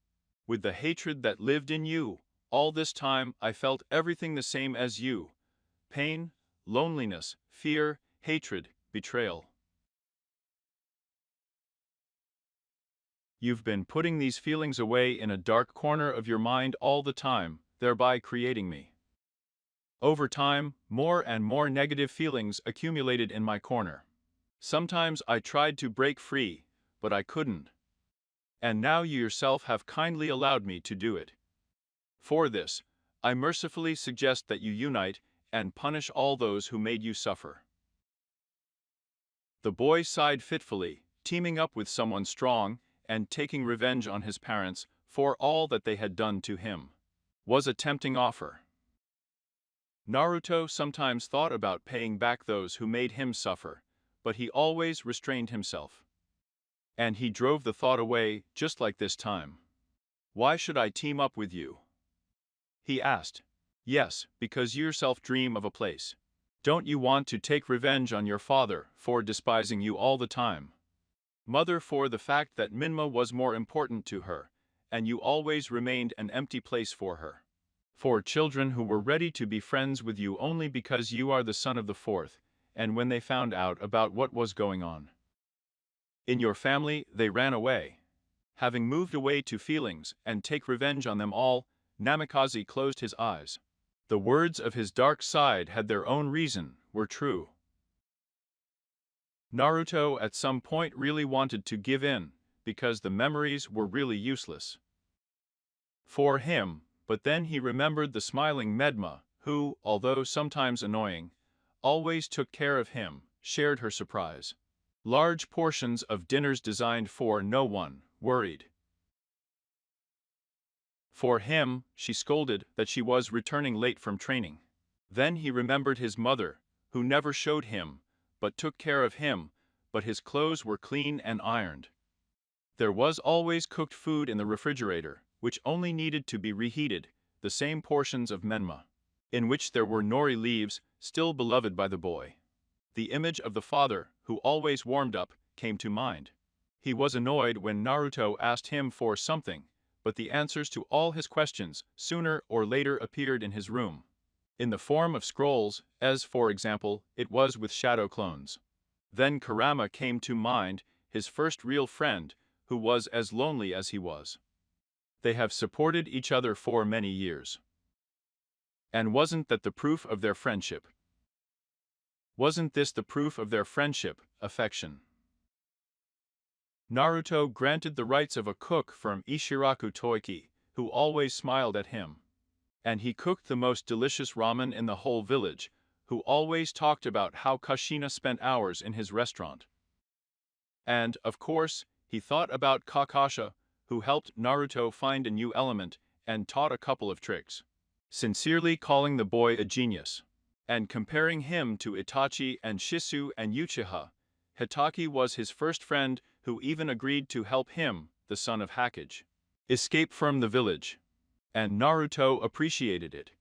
S1: With the hatred that lived in you, all this time I felt everything the same as you. Pain, loneliness, fear, hatred, betrayal. You've been putting these feelings away in a dark corner of your mind all the time, thereby creating me. Over time, more and more negative feelings accumulated in my corner. Sometimes I tried to break free, but I couldn't. And now you yourself have kindly allowed me to do it. For this, I mercifully suggest that you unite and punish all those who made you suffer." The boy sighed fitfully, teaming up with someone strong and taking revenge on his parents for all that they had done to him was a tempting offer. Naruto sometimes thought about paying back those who made him suffer, but he always restrained himself. And he drove the thought away, just like this time. "Why should I team up with you?" he asked. "Yes, because you yourself dream of a place. Don't you want to take revenge on your father for despising you all the time? Mother for the fact that Minma was more important to her, and you always remained an empty place for her. For children who were ready to be friends with you only because you are the son of the fourth, and when they found out about what was going on in your family, they ran away. Having moved away to feelings and take revenge on them all, Namikaze closed his eyes. The words of his dark side had their own reason, were true. Naruto at some point really wanted to give in, because the memories were really useless for him, but then he remembered the smiling Medma, who, although sometimes annoying, always took care of him, shared her surprise. Large portions of dinners designed for no one, worried for him, she scolded that she was returning late from training. Then he remembered his mother, who never showed him, but took care of him, but his clothes were clean and ironed. There was always cooked food in the refrigerator, which only needed to be reheated, the same portions of menma, in which there were nori leaves, still beloved by the boy. The image of the father, who always warmed up, came to mind. He was annoyed when Naruto asked him for something, but the answers to all his questions sooner or later appeared in his room, in the form of scrolls, as for example, it was with shadow clones. Then Kurama came to mind, his first real friend, who was as lonely as he was. They have supported each other for many years. And wasn't that the proof of their friendship? Wasn't this the proof of their friendship, affection? Naruto granted the rights of a cook from Ishiraku Toiki, who always smiled at him. And he cooked the most delicious ramen in the whole village, who always talked about how Kushina spent hours in his restaurant. And, of course, he thought about Kakashi, who helped Naruto find a new element and taught a couple of tricks, sincerely calling the boy a genius. And comparing him to Itachi and Shisu and Uchiha, Hitaki was his first friend who even agreed to help him, the son of Hokage, escape from the village. And Naruto appreciated it.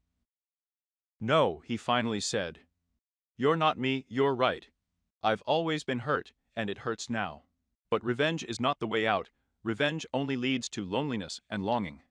S1: "No," he finally said. "You're not me, you're right. I've always been hurt, and it hurts now. But revenge is not the way out, revenge only leads to loneliness and longing.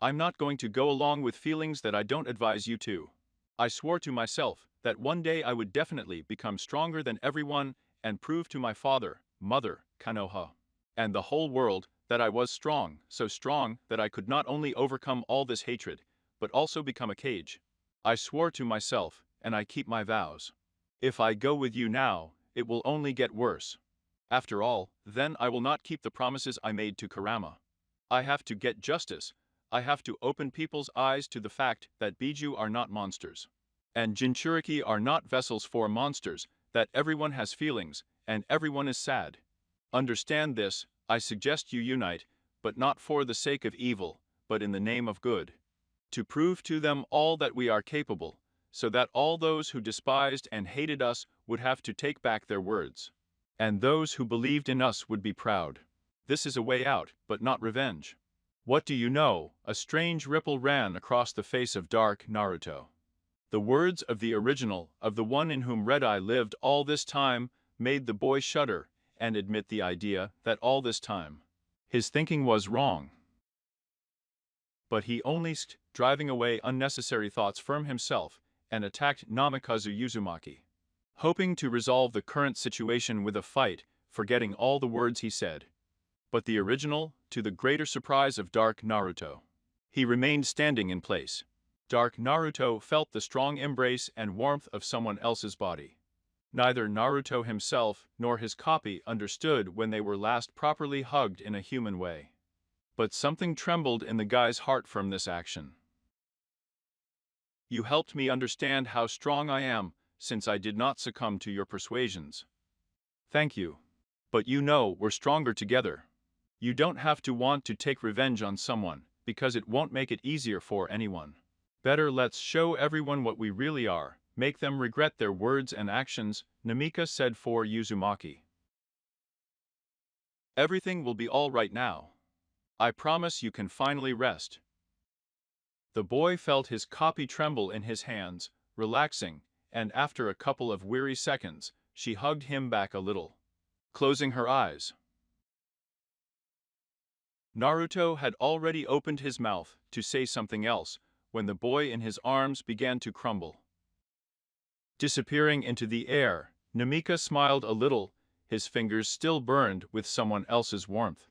S1: I'm not going to go along with feelings that I don't advise you to. I swore to myself that one day I would definitely become stronger than everyone and prove to my father, mother, Konoha, and the whole world that I was strong, so strong that I could not only overcome all this hatred, but also become a Hokage. I swore to myself, and I keep my vows. If I go with you now, it will only get worse. After all, then I will not keep the promises I made to Kurama. I have to get justice. I have to open people's eyes to the fact that Biju are not monsters. And Jinchuriki are not vessels for monsters, that everyone has feelings, and everyone is sad. Understand this, I suggest you unite, but not for the sake of evil, but in the name of good. To prove to them all that we are capable, so that all those who despised and hated us would have to take back their words. And those who believed in us would be proud. This is a way out, but not revenge." What do you know? A strange ripple ran across the face of dark Naruto. The words of the original, of the one in whom Red Eye lived all this time, made the boy shudder and admit the idea that all this time his thinking was wrong. But he only driving away unnecessary thoughts from himself and attacked Namikaze Uzumaki, hoping to resolve the current situation with a fight, forgetting all the words he said. But the original, to the greater surprise of dark Naruto, he remained standing in place. Dark Naruto felt the strong embrace and warmth of someone else's body. Neither Naruto himself nor his copy understood when they were last properly hugged in a human way. But something trembled in the guy's heart from this action. You helped me understand how strong I am, since I did not succumb to your persuasions. Thank you. But you know we're stronger together. You don't have to want to take revenge on someone, because it won't make it easier for anyone. Better let's show everyone what we really are, make them regret their words and actions, Namika said for Uzumaki. Everything will be all right now. I promise you can finally rest. The boy felt his copy tremble in his hands, relaxing, and after a couple of weary seconds, she hugged him back a little, closing her eyes. Naruto had already opened his mouth to say something else when the boy in his arms began to crumble. Disappearing into the air, Namika smiled a little, his fingers still burned with someone else's warmth.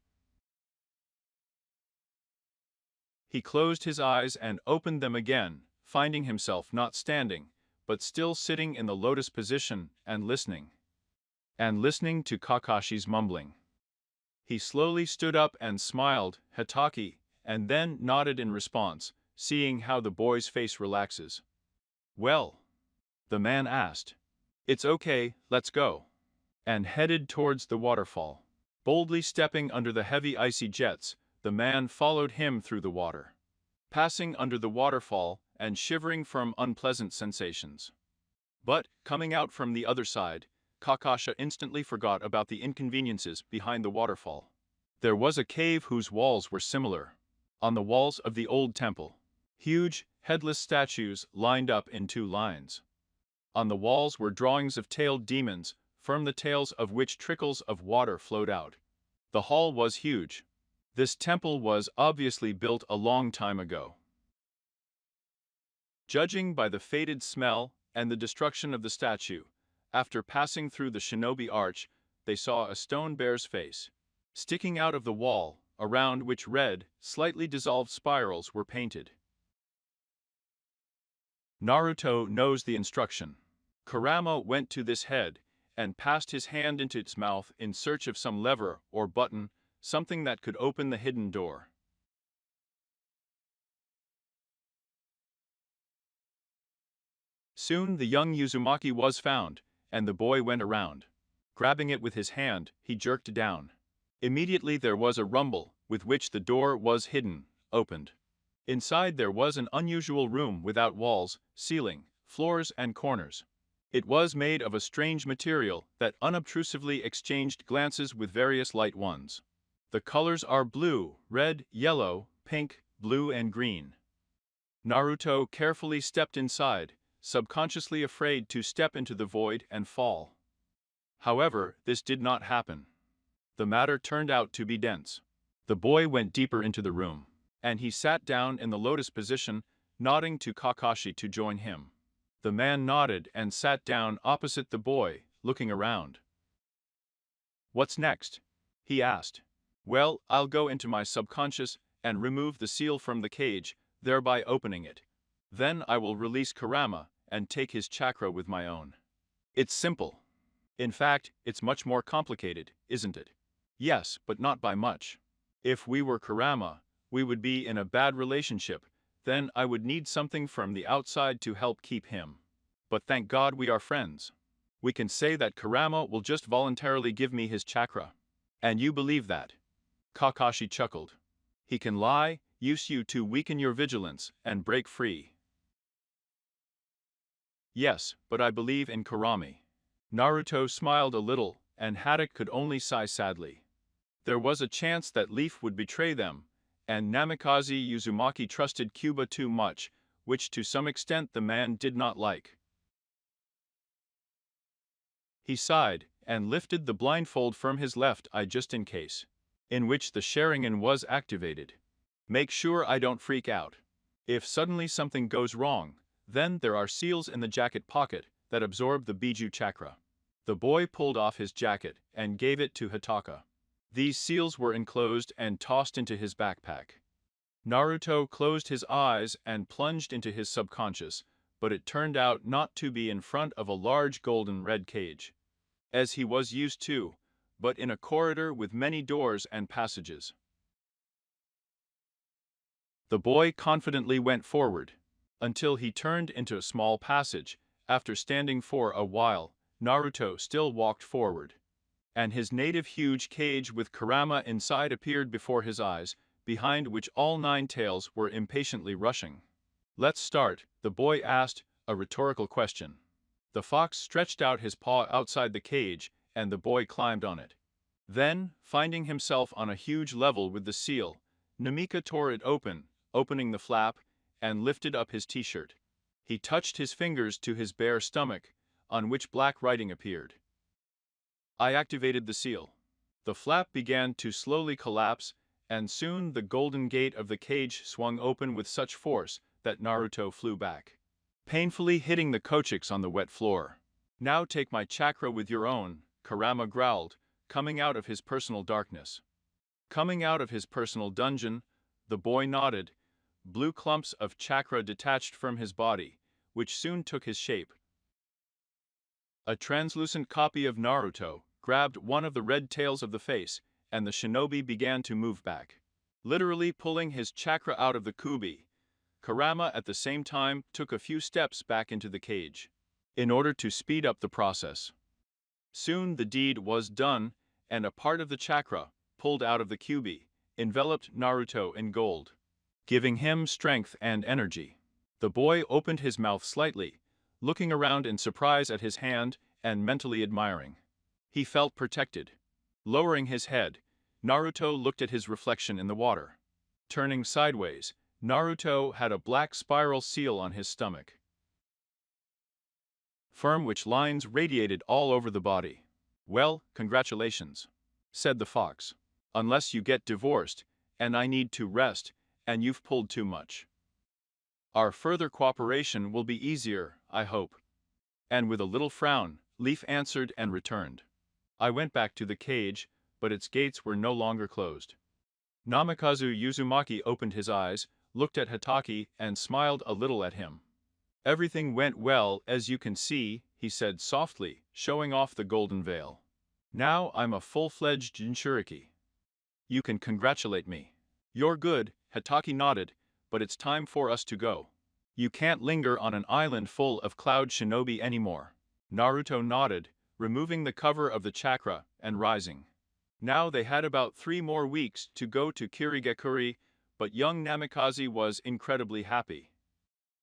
S1: He closed his eyes and opened them again, finding himself not standing, but still sitting in the lotus position and listening to Kakashi's mumbling. He slowly stood up and smiled, Hatake, and then nodded in response, seeing how the boy's face relaxes. Well? The man asked. It's okay, let's go. And headed towards the waterfall. Boldly stepping under the heavy icy jets, the man followed him through the water, passing under the waterfall and shivering from unpleasant sensations. But, coming out from the other side, Kakashi instantly forgot about the inconveniences behind the waterfall. There was a cave whose walls were similar. On the walls of the old temple, huge, headless statues lined up in two lines. On the walls were drawings of tailed demons, from the tails of which trickles of water flowed out. The hall was huge. This temple was obviously built a long time ago. Judging by the faded smell and the destruction of the statue, after passing through the shinobi arch, they saw a stone bear's face, sticking out of the wall, around which red, slightly dissolved spirals were painted. Naruto knows the instruction. Kurama went to this head, and passed his hand into its mouth in search of some lever or button, something that could open the hidden door. Soon the young Uzumaki was found, and the boy went around. Grabbing it with his hand, he jerked down. Immediately there was a rumble, with which the door was hidden, opened. Inside there was an unusual room without walls, ceiling, floors and corners. It was made of a strange material that unobtrusively exchanged glances with various light ones. The colors are blue, red, yellow, pink, blue and green. Naruto carefully stepped inside, subconsciously afraid to step into the void and fall. However, this did not happen. The matter turned out to be dense. The boy went deeper into the room, and he sat down in the lotus position, nodding to Kakashi to join him. The man nodded and sat down opposite the boy, looking around. What's next? He asked. Well, I'll go into my subconscious and remove the seal from the cage, thereby opening it. Then I will release Kurama and take his chakra with my own. It's simple. In fact, it's much more complicated, isn't it? Yes, but not by much. If we were Kurama, we would be in a bad relationship, then I would need something from the outside to help keep him. But thank God we are friends. We can say that Kurama will just voluntarily give me his chakra. And you believe that? Kakashi chuckled. He can lie, use you to weaken your vigilance, and break free. Yes, but I believe in Kurama. Naruto smiled a little, and Hatake could only sigh sadly. There was a chance that Leaf would betray them, and Namikaze Uzumaki trusted Cuba too much, which to some extent the man did not like. He sighed, and lifted the blindfold from his left eye just in case, in which the Sharingan was activated. Make sure I don't freak out. If suddenly something goes wrong, then there are seals in the jacket pocket that absorb the Biju chakra. The boy pulled off his jacket and gave it to Hatake. These seals were enclosed and tossed into his backpack. Naruto closed his eyes and plunged into his subconscious, but it turned out not to be in front of a large golden red cage, as he was used to, but in a corridor with many doors and passages. The boy confidently went forward, until he turned into a small passage. After standing for a while, Naruto still walked forward, and his native huge cage with kurama inside appeared before his eyes, behind which all 9 tails were impatiently rushing. "Let's start," the boy asked, a rhetorical question. The fox stretched out his paw outside the cage, and the boy climbed on it. Then, finding himself on a huge level with the seal, Namika tore it open, opening the flap, and lifted up his t-shirt. He touched his fingers to his bare stomach, on which black writing appeared. I activated the seal. The flap began to slowly collapse, and soon the golden gate of the cage swung open with such force that Naruto flew back, painfully hitting the Kochiks on the wet floor. "Now take my chakra with your own," Kurama growled, coming out of his personal darkness. Coming out of his personal dungeon, the boy nodded. Blue clumps of chakra detached from his body, which soon took his shape. A translucent copy of Naruto grabbed one of the red tails of the face, and the shinobi began to move back, literally pulling his chakra out of the kubi. Kurama at the same time took a few steps back into the cage, in order to speed up the process. Soon the deed was done, and a part of the chakra, pulled out of the kubi, enveloped Naruto in gold, giving him strength and energy. The boy opened his mouth slightly, looking around in surprise at his hand and mentally admiring. He felt protected. Lowering his head, Naruto looked at his reflection in the water. Turning sideways, Naruto had a black spiral seal on his stomach, from which lines radiated all over the body. "Well, congratulations," said the fox. "Unless you get divorced, and I need to rest, and you've pulled too much. Our further cooperation will be easier, I hope." And with a little frown, Leaf answered and returned. I went back to the cage, but its gates were no longer closed. Namikaze Uzumaki opened his eyes, looked at Hitachi, and smiled a little at him. "Everything went well, as you can see," he said softly, showing off the golden veil. "Now I'm a full-fledged Jinchuriki. You can congratulate me." "You're good," Hitachi nodded, "but it's time for us to go. You can't linger on an island full of cloud shinobi anymore." Naruto nodded, removing the cover of the chakra and rising. Now they had about 3 more weeks to go to Kirigakuri, but young Namikaze was incredibly happy.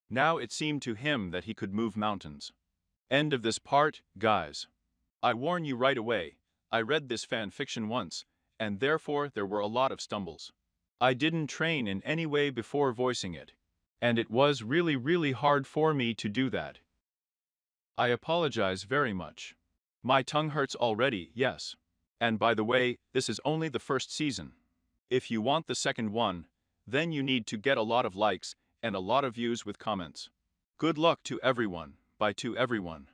S1: Now it seemed to him that he could move mountains. End of this part, guys. I warn you right away, I read this fan fiction once, and therefore there were a lot of stumbles. I didn't train in any way before voicing it, and it was really hard for me to do that. I apologize very much. My tongue hurts already, yes. And by the way, this is only the first season. If you want the second one, then you need to get a lot of likes and a lot of views with comments. Good luck to everyone. Bye to everyone.